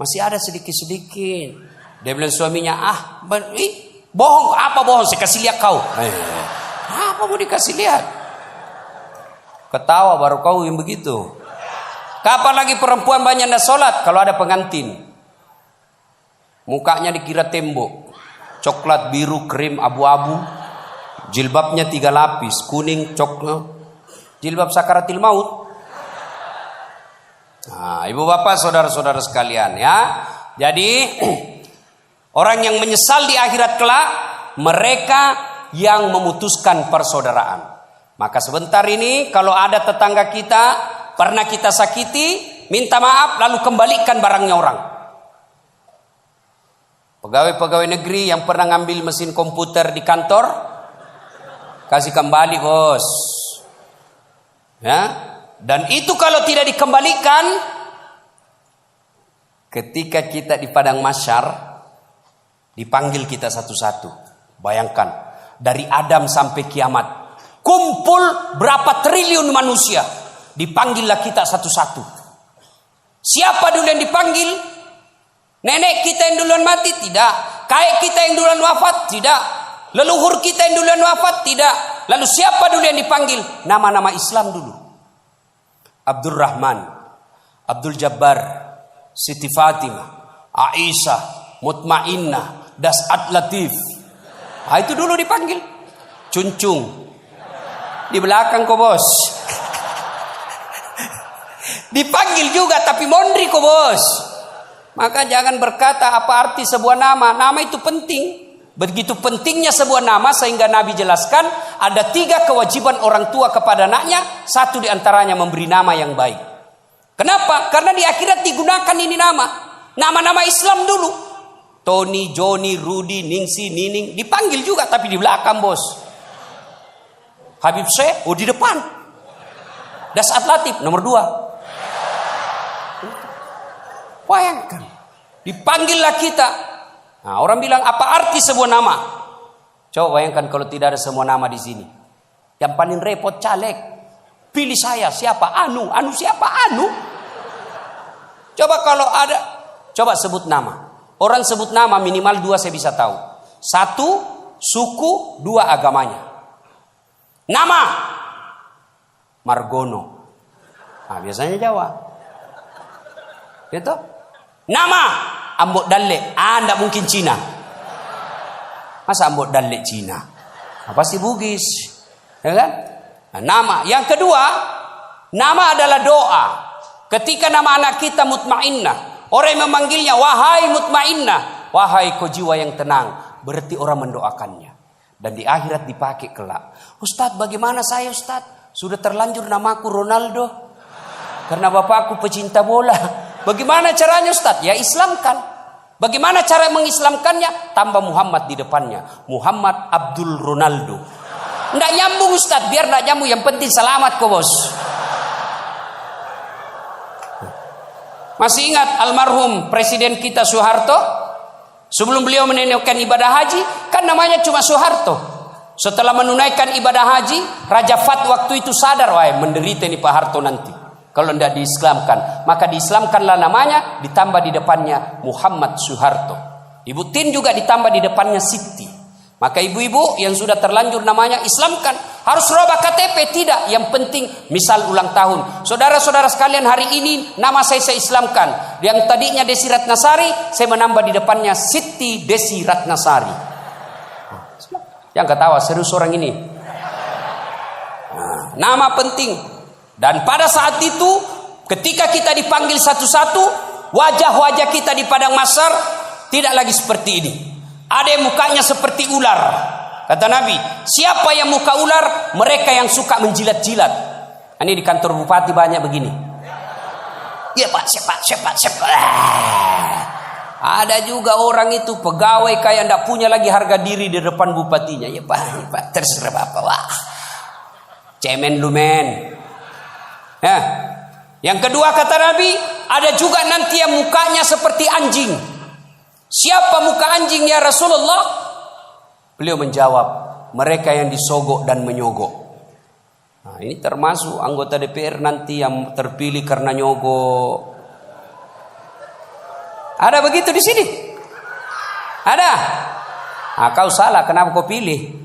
masih ada sedikit-sedikit. Dia bilang suaminya, bohong, apa bohong? Saya kasih lihat kau. Apa mau dikasih lihat? Ketawa baru kau yang begitu. Kapan lagi perempuan banyak tidak sholat? Kalau ada pengantin, mukanya dikira tembok, coklat, biru, krim, abu-abu, jilbabnya 3 lapis, kuning, coklat, jilbab sakaratil maut. Ibu bapak, saudara-saudara sekalian ya. Jadi orang yang menyesal di akhirat kelak, mereka yang memutuskan persaudaraan. Maka sebentar ini kalau ada tetangga kita pernah kita sakiti, minta maaf lalu kembalikan barangnya orang. Pegawai-pegawai negeri yang pernah ngambil mesin komputer di kantor, kasih kembali, bos. Ya. Dan itu kalau tidak dikembalikan, ketika kita di padang mahsyar, dipanggil kita satu-satu. Bayangkan, dari Adam sampai kiamat, kumpul berapa triliun manusia, dipanggillah kita satu-satu. Siapa dulu yang dipanggil? Nenek kita yang duluan mati? Tidak. Kakek kita yang duluan wafat? Tidak. Leluhur kita yang duluan wafat? Tidak. Lalu siapa dulu yang dipanggil? Nama-nama Islam dulu. Abdurrahman, Abdul Jabbar, Siti Fatimah, Aisyah, Mutmainnah, Das'at Latif. Itu dulu dipanggil. Cuncung. Di belakang kok, bos. Dipanggil juga tapi mondri kok, bos. Maka jangan berkata apa arti sebuah nama. Nama itu penting. Begitu pentingnya sebuah nama sehingga Nabi jelaskan ada 3 kewajiban orang tua kepada anaknya. 1 diantaranya memberi nama yang baik. Kenapa? Karena di akhirat digunakan ini nama. Nama-nama Islam dulu. Tony, Joni, Rudy, Ningsi, Nining. Dipanggil juga tapi di belakang, bos. Habib Syekh, di depan. Das'at Latif, nomor 2. Bayangkan. Dipanggillah kita. Nah, orang bilang apa arti sebuah nama? Coba bayangkan kalau tidak ada semua nama di sini. Yang paling repot caleg. Pilih saya siapa? Anu siapa? Anu. Coba kalau ada, coba sebut nama. Orang sebut nama minimal 2 saya bisa tahu. 1 suku, 2 agamanya. Nama. Margono. Nah, biasanya Jawa. Gitu. Nama Ambok Dalle. Nggak mungkin Cina. Masa Ambok Dalle Cina? Nah, pasti Bugis. Ya kan? Nah, nama. Yang kedua, nama adalah doa. Ketika nama anak kita Mutmainnah, orang yang memanggilnya, wahai Mutmainnah, wahai kau jiwa yang tenang, berarti orang mendoakannya. Dan di akhirat dipakai kelak. Ustaz, bagaimana saya Ustaz? Sudah terlanjur namaku Ronaldo. Karena bapakku pecinta bola. Bagaimana caranya Ustaz? Ya Islamkan. Bagaimana cara mengislamkannya? Tambah Muhammad di depannya. Muhammad Abdul Ronaldo. Nggak nyambung Ustaz. Biar nggak nyambung. Yang penting selamat kok bos. Masih ingat almarhum Presiden kita Soeharto? Sebelum beliau menunaikan ibadah haji, kan namanya cuma Soeharto. Setelah menunaikan ibadah haji, Raja Fat waktu itu sadar, wah menderita ini Pak Harto nanti. Kalau tidak diislamkan, maka diislamkanlah namanya, ditambah di depannya Muhammad Soeharto. Ibu Tin juga ditambah di depannya Siti. Maka ibu-ibu yang sudah terlanjur namanya Islamkan. Harus rubah KTP? Tidak. Yang penting misal ulang tahun. Saudara-saudara sekalian, hari ini nama saya Islamkan. Yang tadinya Desi Ratnasari, saya menambah di depannya Siti Desi Ratnasari. Yang ketawa serius orang ini. Nah, nama penting. Dan pada saat itu, ketika kita dipanggil satu-satu, wajah-wajah kita di padang mahsyar tidak lagi seperti ini. Ada yang mukanya seperti ular. Kata Nabi, siapa yang muka ular? Mereka yang suka menjilat-jilat. Ini di kantor bupati banyak begini. Ya Pak, siapa. Ada juga orang itu pegawai kayak ndak punya lagi harga diri di depan bupatinya. Ya Pak, terserah Bapak. Wah, cemen lu men. Ya. Yang kedua kata Nabi, ada juga nanti yang mukanya seperti anjing. Siapa muka anjing ya Rasulullah? Beliau menjawab, mereka yang disogok dan menyogok. Nah, ini termasuk anggota DPR nanti yang terpilih karena nyogok. Ada begitu di sini? Ada? Nah, kau salah, kenapa kau pilih?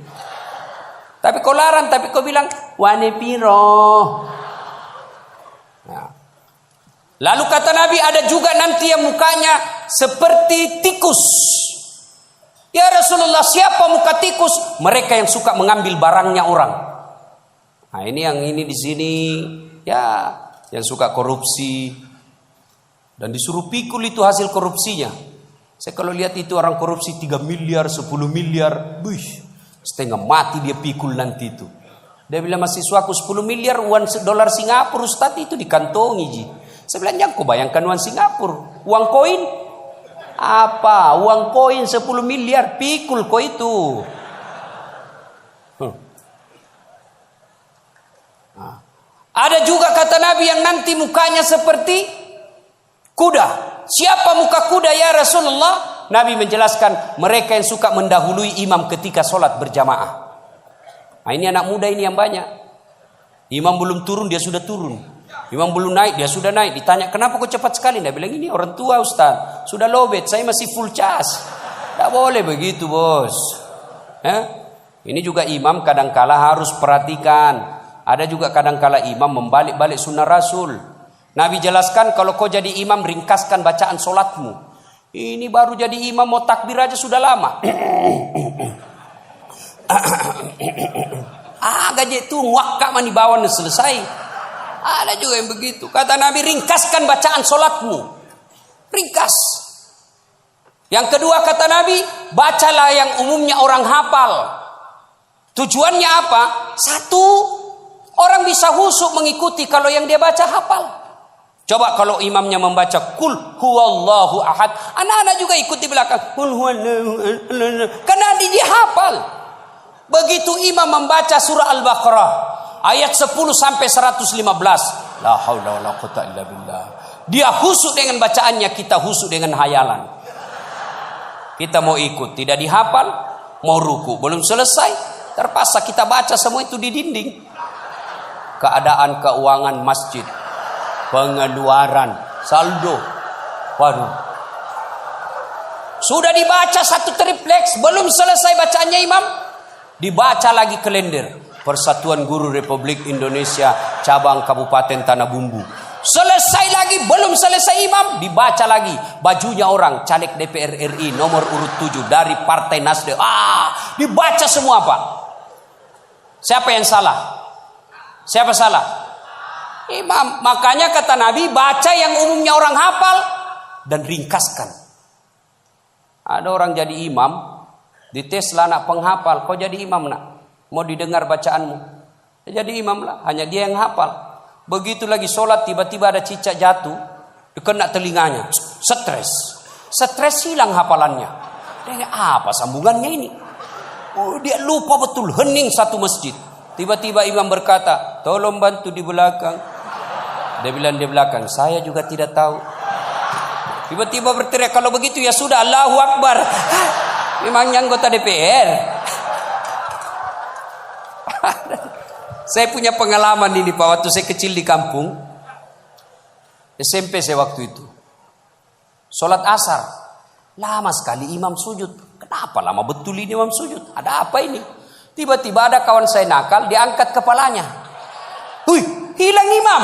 Tapi kau larang, tapi kau bilang wane piro. Nah. Lalu kata Nabi, ada juga nanti yang mukanya seperti tikus. Ya Rasulullah, siapa muka tikus? Mereka yang suka mengambil barangnya orang. Nah, ini yang ini di sini ya, yang suka korupsi dan disuruh pikul itu hasil korupsinya. Saya kalau lihat itu orang korupsi 3 miliar, 10 miliar, setengah mati dia pikul nanti itu. Dia bilang, mahasiswaku 10 miliar uang dolar Singapura Ustaz itu dikantongi ji. Saya bilang, jangan kau bayangkan uang Singapura, uang koin. Apa? Uang koin 10 miliar, pikul kau itu. Nah. Ada juga kata Nabi yang nanti mukanya seperti kuda. Siapa muka kuda ya Rasulullah? Nabi menjelaskan, mereka yang suka mendahului imam ketika sholat berjamaah. Nah, ini anak muda ini yang banyak. Imam belum turun, dia sudah turun. Imam belum naik, dia sudah naik. Ditanya, kenapa kok cepat sekali? Dia bilang, ini orang tua Ustaz. Sudah lowbat, saya masih full charge. Tidak boleh begitu bos. Ini juga imam kadangkala harus perhatikan. Ada juga kadangkala imam membalik-balik sunnah Rasul. Nabi jelaskan, kalau kau jadi imam, ringkaskan bacaan solatmu. Ini baru jadi imam, mau takbir aja sudah lama. Gaji itu wakak mani bawaan selesai. Ada juga yang begitu. Kata Nabi, ringkaskan bacaan solatmu. Ringkas. Yang kedua kata Nabi, bacalah yang umumnya orang hafal. Tujuannya apa? Satu, orang bisa khusyuk mengikuti kalau yang dia baca hafal. Coba kalau imamnya membaca Qul huwallahu ahad, anak-anak juga ikut di belakang. Qul huwallahu ahad. Karena dia hafal. Begitu imam membaca surah Al-Baqarah ayat 10 sampai 115. La haula wala quwwata illa billah. Dia khusyuk dengan bacaannya, kita khusyuk dengan hayalan. Kita mau ikut, tidak dihafal, mau ruku, belum selesai, terpaksa kita baca semua itu di dinding. Keadaan keuangan masjid, pengeluaran, saldo. Waduh. Sudah dibaca satu tripleks, belum selesai bacaannya imam, dibaca lagi kalender. Persatuan Guru Republik Indonesia cabang Kabupaten Tanah Bumbu. Selesai lagi, belum selesai imam, dibaca lagi. Bajunya orang, caleg DPR RI nomor urut 7 dari Partai Nasdem. Dibaca semua Pak. Siapa yang salah? Siapa salah? Imam. Makanya kata Nabi, baca yang umumnya orang hafal dan ringkaskan. Ada orang jadi imam, dites lah anak penghafal, kau jadi imam nak? Mau didengar bacaanmu? Jadi imam lah, hanya dia yang hafal. Begitu lagi sholat, tiba-tiba ada cicak jatuh, kena telinganya, stres hilang hafalannya. Dia apa sambungannya ini? Dia lupa betul, hening satu masjid. Tiba-tiba imam berkata, tolong bantu di belakang. Dia bilang di belakang, saya juga tidak tahu. Tiba-tiba berteriak, kalau begitu ya sudah, Allahu Akbar. Memangnya anggota DPR. Saya punya pengalaman ini Pak, waktu saya kecil di kampung. SMP saya waktu itu. Sholat asar. Lama sekali imam sujud. Kenapa lama betul ini imam sujud? Ada apa ini? Tiba-tiba ada kawan saya nakal, diangkat kepalanya. Hilang imam.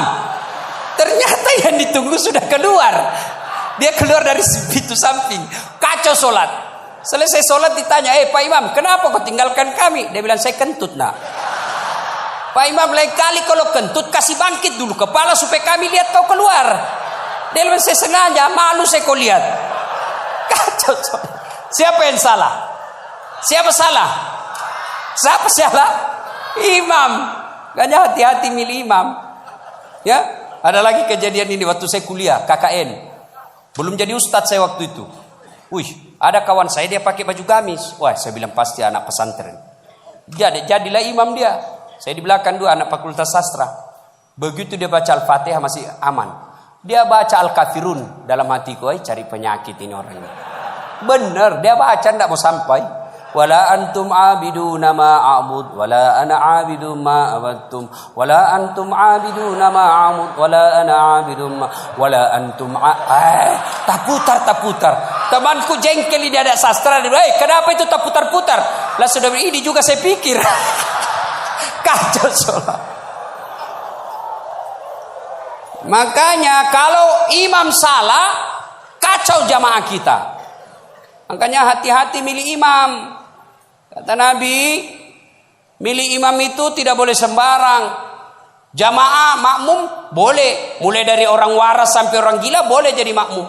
Ternyata yang ditunggu sudah keluar. Dia keluar dari pintu samping. Kacau sholat. Selesai sholat ditanya, Pak Imam, kenapa kau tinggalkan kami? Dia bilang, saya kentut nak. Pak Imam, lain kali kalau kentut kasih bangkit dulu kepala supaya kami lihat kau keluar. Dia bilang, saya sengaja, malu saya kau lihat. Kacau sholat. Siapa yang salah? Siapa salah? Siapa salah? Imam. Makanya hati-hati milih imam. Ya, ada lagi kejadian ini waktu saya kuliah KKN. Belum jadi ustadz saya waktu itu. Ada kawan saya dia pakai baju gamis. Wah, saya bilang pasti anak pesantren. Jadilah imam dia. Saya di belakang dua anak fakultas sastra. Begitu dia baca Al-Fatihah masih aman. Dia baca Al-Kafirun dalam hatiku, cari penyakit ini orang ini. Benar, dia baca enggak mau sampai. Wala antum abiduna ma a'bud wala ana abidu ma abattum wala antum abiduna ma a'bud wala ana abidu ma wala antum tak putar. Temanku jengkel ini ada sastra, dia bilang, kenapa itu tak putar-putar? Lah sudah ini juga saya pikir. Kacau sholat. Makanya kalau imam salah, kacau jamaah kita. Makanya hati-hati milih imam. Kata Nabi, milih imam itu tidak boleh sembarang. Jamaah makmum boleh, mulai dari orang waras sampai orang gila boleh jadi makmum.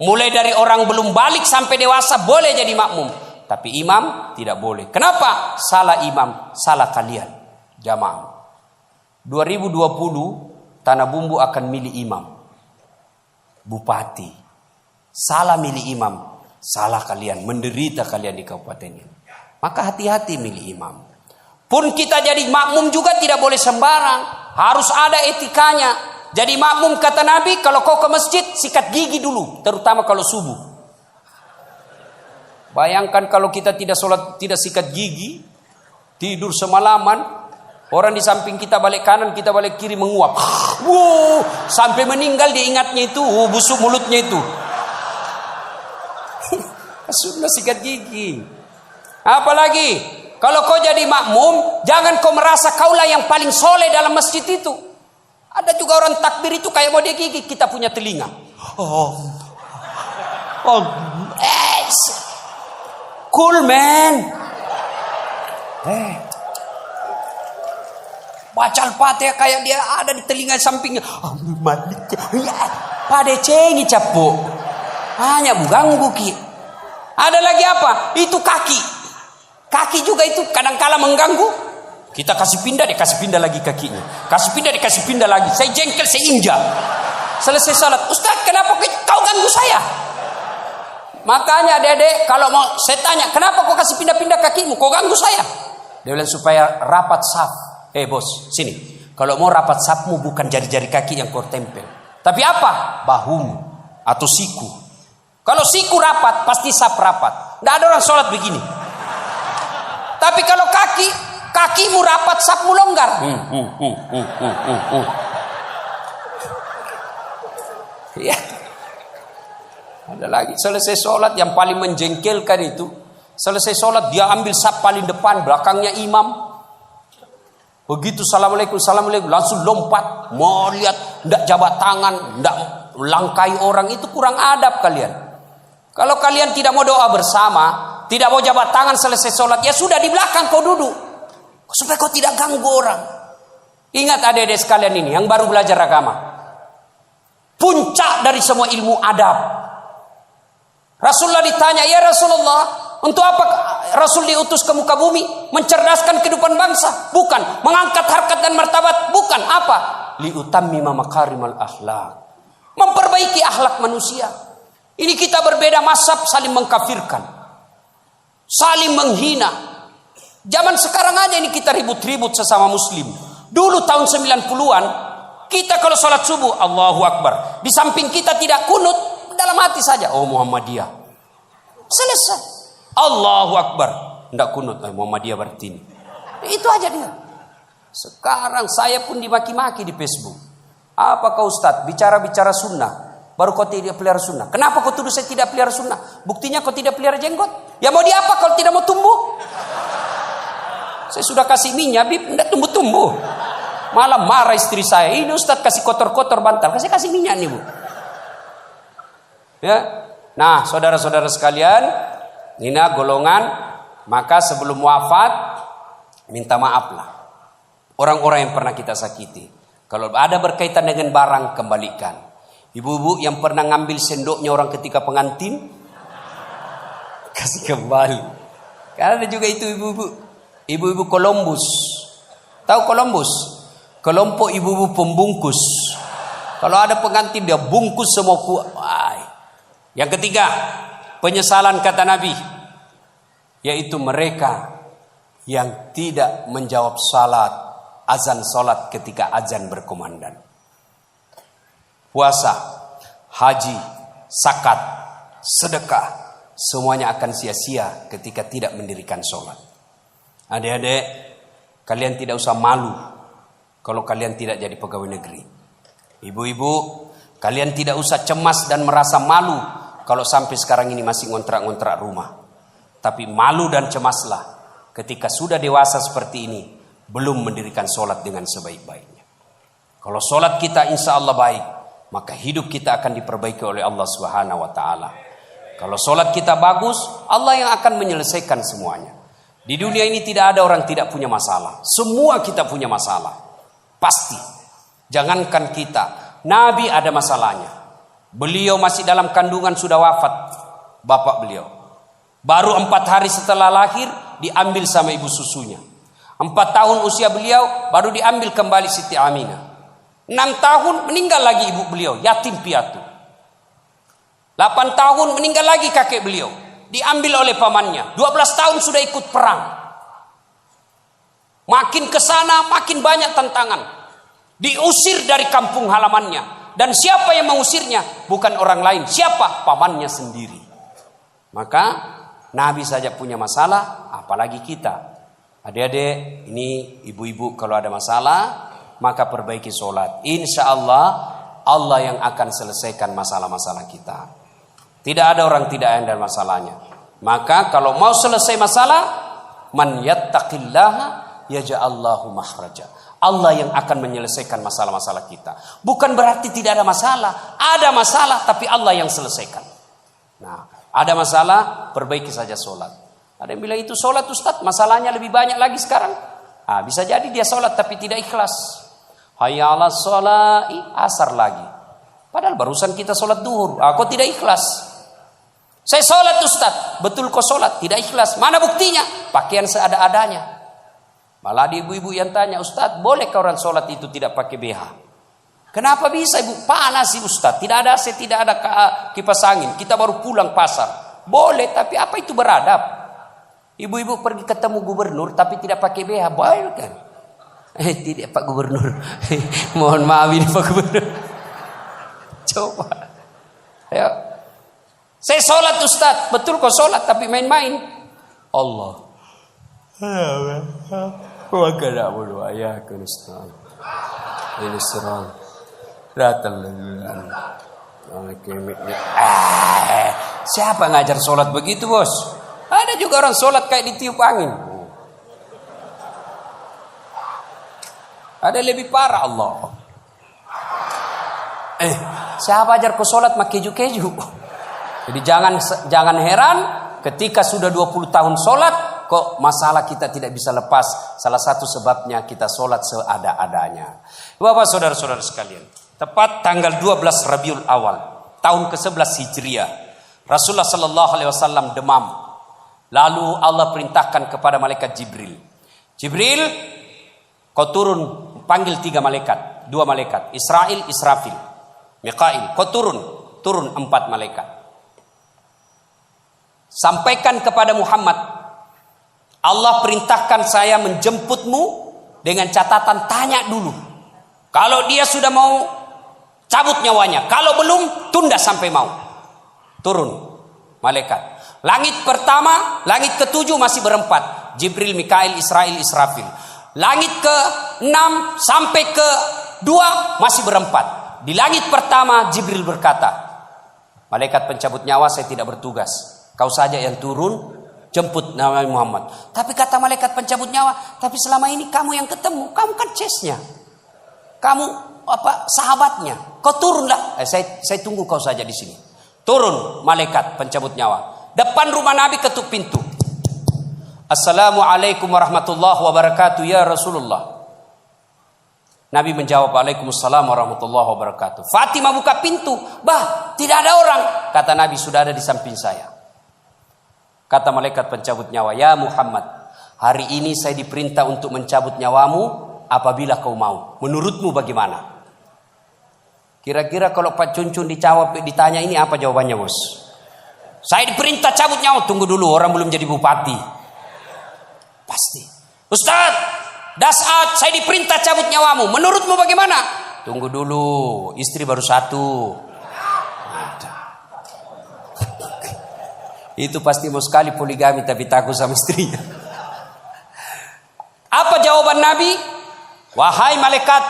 Mulai dari orang belum balik sampai dewasa boleh jadi makmum. Tapi imam tidak boleh. Kenapa? Salah imam, salah kalian. Jamaah. 2020 Tanah Bumbu akan milih imam. Bupati. Salah milih imam, salah kalian, menderita kalian di kabupaten ini. Maka hati-hati milih imam. Pun kita jadi makmum juga tidak boleh sembarang. Harus ada etikanya. Jadi makmum kata Nabi, kalau kau ke masjid sikat gigi dulu, terutama kalau subuh. Bayangkan kalau kita tidak sholat, tidak sikat gigi, tidur semalaman, orang di samping kita balik kanan, kita balik kiri menguap. Sampai meninggal dia ingatnya itu, busuk mulutnya itu. Sunnah sikat gigi. Apalagi kalau kau jadi makmum, jangan kau merasa kaulah yang paling soleh dalam masjid itu. Ada juga orang takbir itu kayak mau dia gigit, kita punya telinga. Cool man. Baca Al-Fatihah kayak dia ada di telinga sampingnya. Malik. Pada cengi capuk. Hanya ganggu ki. Ada lagi apa? Itu kaki. Kaki juga itu kadang-kala mengganggu. Kita kasih pindah, dia kasih pindah lagi kakinya. Kasih pindah, dia kasih pindah lagi. Saya jengkel, saya injak. Selesai salat. Ustaz, kenapa kau ganggu saya? Makanya adik-adik, kalau mau saya tanya, kenapa kau kasih pindah-pindah kakimu? Kau ganggu saya? Dia bilang supaya rapat saf. Bos, sini. Kalau mau rapat safmu bukan jari-jari kaki yang kau tempel. Tapi apa? Bahumu atau siku. Kalau siku rapat, pasti saf rapat. Tidak ada orang sholat begini. Tapi kalau kakimu rapat, safmu longgar. Ya. Ada lagi, selesai sholat yang paling menjengkelkan itu, selesai sholat dia ambil saf paling depan, belakangnya imam. Begitu assalamualaikum, assalamualaikum, langsung lompat, mau lihat, ndak jabat tangan, ndak langkai orang, itu kurang adab kalian. Kalau kalian tidak mau doa bersama, tidak mau jabat tangan selesai sholat, ya sudah di belakang kau duduk, supaya kau tidak ganggu orang. Ingat adik-adik sekalian ini yang baru belajar agama, puncak dari semua ilmu adab. Rasulullah ditanya, ya Rasulullah, untuk apa Rasul diutus ke muka bumi? Mencerdaskan kehidupan bangsa? Bukan. Mengangkat harkat dan martabat? Bukan. Apa? Liutammima makarimal akhlak. Memperbaiki akhlak manusia. Ini kita berbeda mazhab, saling mengkafirkan, saling menghina. Zaman sekarang aja ini kita ribut-ribut sesama muslim. Dulu tahun 90-an, kita kalau sholat subuh, Allahu Akbar, di samping kita tidak kunut, dalam hati saja, oh Muhammadiyah. Selesai. Allahu Akbar, tidak kunut, Muhammadiyah berarti ini. Itu aja dia. Sekarang saya pun dimaki-maki di Facebook. Apa kau Ustaz, bicara-bicara sunnah, baru kau tidak pelihara sunnah. Kenapa kau tuduh saya tidak pelihara sunnah? Buktinya kau tidak pelihara jenggot. Ya mau diapa kalau tidak mau tumbuh? Saya sudah kasih minyak, Bib, tidak tumbuh-tumbuh. Malah marah istri saya, ini Ustaz kasih kotor-kotor bantal, kasih minyak nih Bu. Ya, nah saudara-saudara sekalian, ini golongan, maka sebelum wafat minta maaflah orang-orang yang pernah kita sakiti. Kalau ada berkaitan dengan barang, kembalikan. Ibu-ibu yang pernah ngambil sendoknya orang ketika pengantin, kasih kembali. Karena ada juga itu ibu-ibu Columbus. Tahu Columbus? Kelompok ibu-ibu pembungkus. Kalau ada pengantin dia bungkus semua kuat. Yang ketiga, penyesalan kata Nabi, yaitu mereka yang tidak menjawab azan salat ketika azan berkumandang. Puasa, haji, zakat, sedekah, semuanya akan sia-sia ketika tidak mendirikan salat. Adik-adik, kalian tidak usah malu kalau kalian tidak jadi pegawai negeri. Ibu-ibu, kalian tidak usah cemas dan merasa malu kalau sampai sekarang ini masih ngontrak-ngontrak rumah. Tapi malu dan cemaslah ketika sudah dewasa seperti ini, belum mendirikan sholat dengan sebaik-baiknya. Kalau sholat kita insya Allah baik, maka hidup kita akan diperbaiki oleh Allah Subhanahu wa ta'ala. Kalau sholat kita bagus, Allah yang akan menyelesaikan semuanya. Di dunia ini tidak ada orang tidak punya masalah. Semua kita punya masalah. Pasti. Jangankan kita, Nabi ada masalahnya. Beliau masih dalam kandungan sudah wafat bapak beliau. Baru 4 hari setelah lahir diambil sama ibu susunya. 4 tahun usia beliau baru diambil kembali Siti Aminah. 6 tahun meninggal lagi ibu beliau, yatim piatu. 8 tahun meninggal lagi kakek beliau, diambil oleh pamannya. 12 tahun sudah ikut perang. Makin ke sana makin banyak tantangan. Diusir dari kampung halamannya. Dan siapa yang mengusirnya? Bukan orang lain. Siapa? Pamannya sendiri. Maka Nabi saja punya masalah, apalagi kita. Adik-adik, ini ibu-ibu kalau ada masalah, maka perbaiki sholat. Insya Allah, Allah yang akan selesaikan masalah-masalah kita. Tidak ada orang tidak ada masalahnya. Maka kalau mau selesai masalah, man yattaqillaha yaj'allahu makhraja. Allah yang akan menyelesaikan masalah-masalah kita. Bukan berarti tidak ada masalah. Ada masalah tapi Allah yang selesaikan. Nah, ada masalah, perbaiki saja sholat. Ada yang bilang itu sholat Ustaz, masalahnya lebih banyak lagi sekarang. Nah, bisa jadi dia sholat tapi tidak ikhlas. Hayya 'alas sholati, asar lagi. Padahal barusan kita sholat duhur. Kok tidak ikhlas? Saya sholat Ustaz, betul kok sholat, tidak ikhlas. Mana buktinya? Pakaian seada-adanya. Malah di ibu-ibu yang tanya, Ustaz, bolehkah orang sholat itu tidak pakai BH? Kenapa bisa ibu? Panas sih Ustaz, tidak ada AC, tidak ada kipas angin. Kita baru pulang pasar. Boleh, tapi apa itu beradab? Ibu-ibu pergi ketemu gubernur tapi tidak pakai BH, boleh kan? Tidak Pak Gubernur. Mohon maaf ini Pak Gubernur. Coba. Ayo. Saya sholat Ustaz, betul kok sholat tapi main-main. Allah. Maka tidak boleh ayah kenistan. Ini serang. Datang siapa ngajar sholat begitu bos? Ada juga orang sholat kayak ditiup angin. Ada lebih parah Allah. Siapa ajar kau sholat mak keju-keju? Jadi jangan heran ketika sudah 20 tahun sholat, kok masalah kita tidak bisa lepas. Salah satu sebabnya kita sholat seada-adanya. Bapak saudara-saudara sekalian, tepat tanggal 12 Rabiul Awal, tahun ke-11 Hijriah, Rasulullah Sallallahu Alaihi Wasallam demam. Lalu Allah perintahkan kepada malaikat Jibril, Jibril, kau turun, panggil 3 malaikat, 2 malaikat, Israil, Israfil, Mikail, kau turun 4 malaikat. Sampaikan kepada Muhammad, Allah perintahkan saya menjemputmu dengan catatan tanya dulu. Kalau dia sudah mau cabut nyawanya, kalau belum tunda sampai mau. Turun malaikat. Langit pertama, langit ke-7 masih berempat. Jibril, Mikail, Israil, Israfil. Langit ke-6 sampai ke-2 masih berempat. Di langit pertama Jibril berkata, malaikat pencabut nyawa, saya tidak bertugas. Kau saja yang turun jemput Nabi Muhammad. Tapi kata malaikat pencabut nyawa, tapi selama ini kamu yang ketemu, kamu kan chesnya, kamu sahabatnya. Kau turunlah. Saya tunggu kau saja di sini. Turun malaikat pencabut nyawa. Depan rumah Nabi ketuk pintu. Assalamualaikum warahmatullahi wabarakatuh ya Rasulullah. Nabi menjawab, Waalaikumsalam warahmatullahi wabarakatuh. Fatimah buka pintu. Bah, tidak ada orang. Kata Nabi, sudah ada di samping saya. Kata malaikat pencabut nyawa, ya Muhammad, hari ini saya diperintah untuk mencabut nyawamu apabila kau mau. Menurutmu bagaimana? Kira-kira kalau Pak Cuncun ditanya ini apa jawabannya, bos? Saya diperintah cabut nyawa. Tunggu dulu, orang belum jadi bupati. Pasti. Ustaz, Dasat, saya diperintah cabut nyawamu. Menurutmu bagaimana? Tunggu dulu, istri baru 1. Itu pasti mau sekali poligami tapi takut sama istrinya. Apa jawaban Nabi? Wahai malaikat,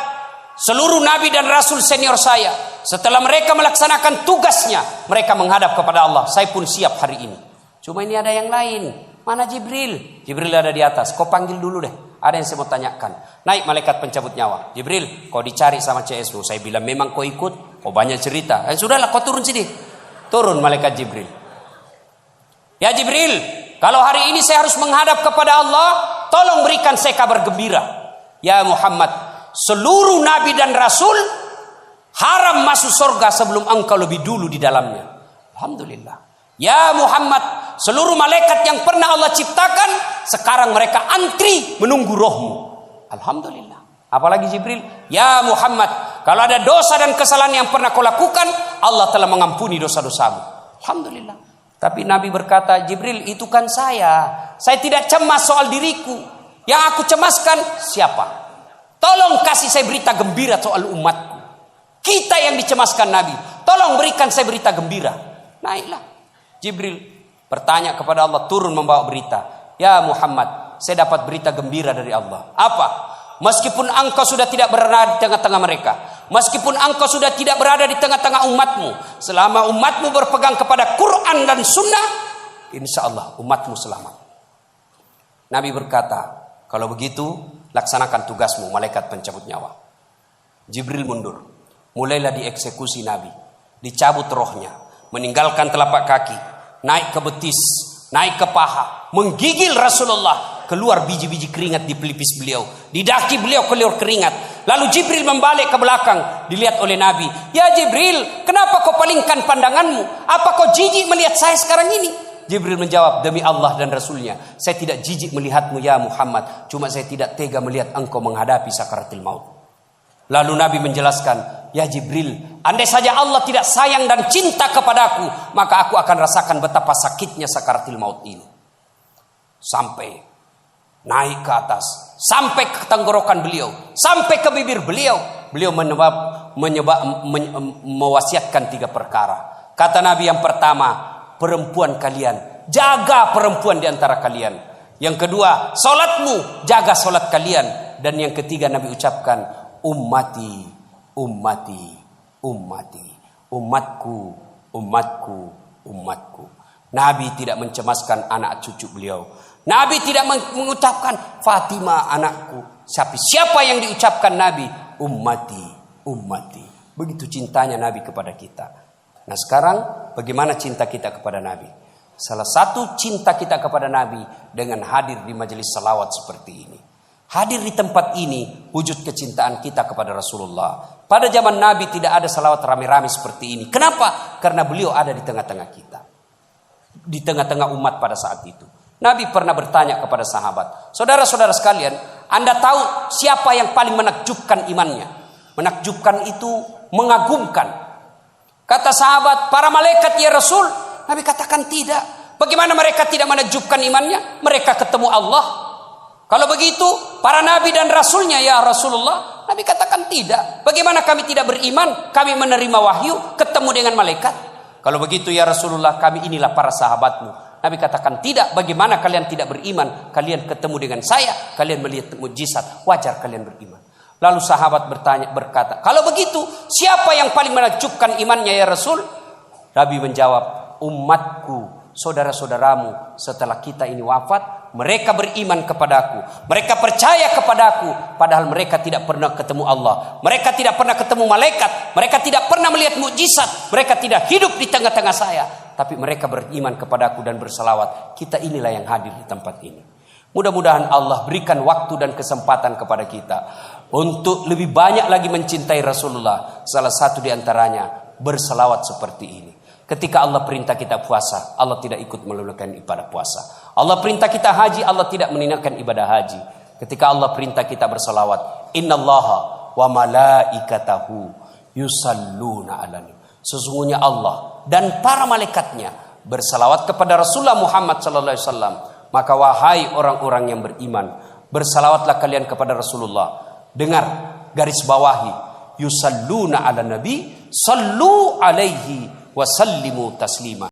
seluruh nabi dan rasul senior saya, setelah mereka melaksanakan tugasnya, mereka menghadap kepada Allah. Saya pun siap hari ini. Cuma ini ada yang lain. Mana Jibril? Jibril ada di atas. Kau panggil dulu deh. Ada yang saya mau tanyakan. Naik malaikat pencabut nyawa. Jibril, kau dicari sama CSU. Saya bilang memang kau ikut. Kau banyak cerita. Sudahlah, kau turun sini. Turun malaikat Jibril. Ya Jibril, kalau hari ini saya harus menghadap kepada Allah, tolong berikan saya kabar gembira. Ya Muhammad, seluruh nabi dan rasul haram masuk surga sebelum engkau lebih dulu di dalamnya. Alhamdulillah. Ya Muhammad, seluruh malaikat yang pernah Allah ciptakan, sekarang mereka antri menunggu rohmu. Alhamdulillah. Apalagi Jibril, ya Muhammad, kalau ada dosa dan kesalahan yang pernah kau lakukan, Allah telah mengampuni dosa-dosamu. Alhamdulillah. Tapi Nabi berkata, Jibril, itu kan saya tidak cemas soal diriku. Yang aku cemaskan siapa? Tolong kasih saya berita gembira soal umatku. Kita yang dicemaskan Nabi. Tolong berikan saya berita gembira. Naiklah Jibril bertanya kepada Allah, turun membawa berita. Ya Muhammad, saya dapat berita gembira dari Allah. Apa? Meskipun engkau sudah tidak berada di tengah-tengah mereka, meskipun engkau sudah tidak berada di tengah-tengah umatmu, selama umatmu berpegang kepada Quran dan Sunnah, insya Allah umatmu selamat. Nabi berkata, kalau begitu laksanakan tugasmu malaikat pencabut nyawa. Jibril mundur. Mulailah dieksekusi Nabi. Dicabut rohnya. Meninggalkan telapak kaki. Naik ke betis. Naik ke paha. Menggigil Rasulullah. Keluar biji-biji keringat di pelipis beliau. Di daki beliau keluar keringat. Lalu Jibril membalik ke belakang. Dilihat oleh Nabi. Ya Jibril, kenapa kau palingkan pandanganmu? Apa kau jijik melihat saya sekarang ini? Jibril menjawab, demi Allah dan Rasulnya, saya tidak jijik melihatmu ya Muhammad. Cuma saya tidak tega melihat engkau menghadapi sakaratul maut. Lalu Nabi menjelaskan, ya Jibril, andai saja Allah tidak sayang dan cinta kepadaku, maka aku akan rasakan betapa sakitnya sakaratul maut ini. Sampai naik ke atas, sampai ke tenggorokan beliau, sampai ke bibir beliau. Beliau mewasiatkan 3 perkara. Kata Nabi yang pertama, perempuan kalian, jaga perempuan di antara kalian. Yang kedua, salatmu, jaga salat kalian. Dan yang ketiga Nabi ucapkan, ummati, ummati, ummati, umatku, umatku, umatku. Nabi tidak mencemaskan anak cucu beliau. Nabi tidak mengucapkan Fatimah anakku. Siapa yang diucapkan Nabi? Ummati, ummati. Begitu cintanya Nabi kepada kita. Nah sekarang bagaimana cinta kita kepada Nabi? Salah satu cinta kita kepada Nabi dengan hadir di majelis salawat seperti ini. Hadir di tempat ini wujud kecintaan kita kepada Rasulullah. Pada zaman Nabi tidak ada salawat rame-rame seperti ini. Kenapa? Karena beliau ada di tengah-tengah kita. Di tengah-tengah umat pada saat itu. Nabi pernah bertanya kepada sahabat, saudara-saudara sekalian, Anda tahu siapa yang paling menakjubkan imannya? Menakjubkan itu mengagumkan. Kata sahabat, para malaikat ya Rasul. Nabi katakan tidak. Bagaimana mereka tidak menakjubkan imannya? Mereka ketemu Allah. Kalau begitu, para nabi dan rasulnya ya Rasulullah. Nabi katakan tidak. Bagaimana kami tidak beriman? Kami menerima wahyu, ketemu dengan malaikat. Kalau begitu ya Rasulullah, kami inilah para sahabatmu. Nabi katakan tidak. Bagaimana kalian tidak beriman? Kalian ketemu dengan saya, kalian melihat mukjizat, wajar kalian beriman. Lalu sahabat berkata, kalau begitu siapa yang paling menakjubkan imannya ya Rasul? Nabi menjawab, umatku, saudara-saudaramu setelah kita ini wafat, mereka beriman kepadaku, mereka percaya kepadaku, padahal mereka tidak pernah ketemu Allah, mereka tidak pernah ketemu malaikat, mereka tidak pernah melihat mukjizat, mereka tidak hidup di tengah-tengah saya, tapi mereka beriman kepadaku dan berselawat. Kita inilah yang hadir di tempat ini. Mudah-mudahan Allah berikan waktu dan kesempatan kepada kita untuk lebih banyak lagi mencintai Rasulullah. Salah satu di antaranya berselawat seperti ini. Ketika Allah perintah kita puasa, Allah tidak ikut menunaikan ibadah puasa. Allah perintah kita haji, Allah tidak menunaikan ibadah haji. Ketika Allah perintah kita berselawat, innallaha wa malaikatahu yusalluna 'alan nabi. Sesungguhnya Allah dan para malaikatnya berselawat kepada Rasulullah Muhammad sallallahu alaihi wasallam. Maka wahai orang-orang yang beriman, berselawatlah kalian kepada Rasulullah. Dengar, garis bawahi, yusalluna 'alan nabi, sallu alaihi wa sallimu taslima.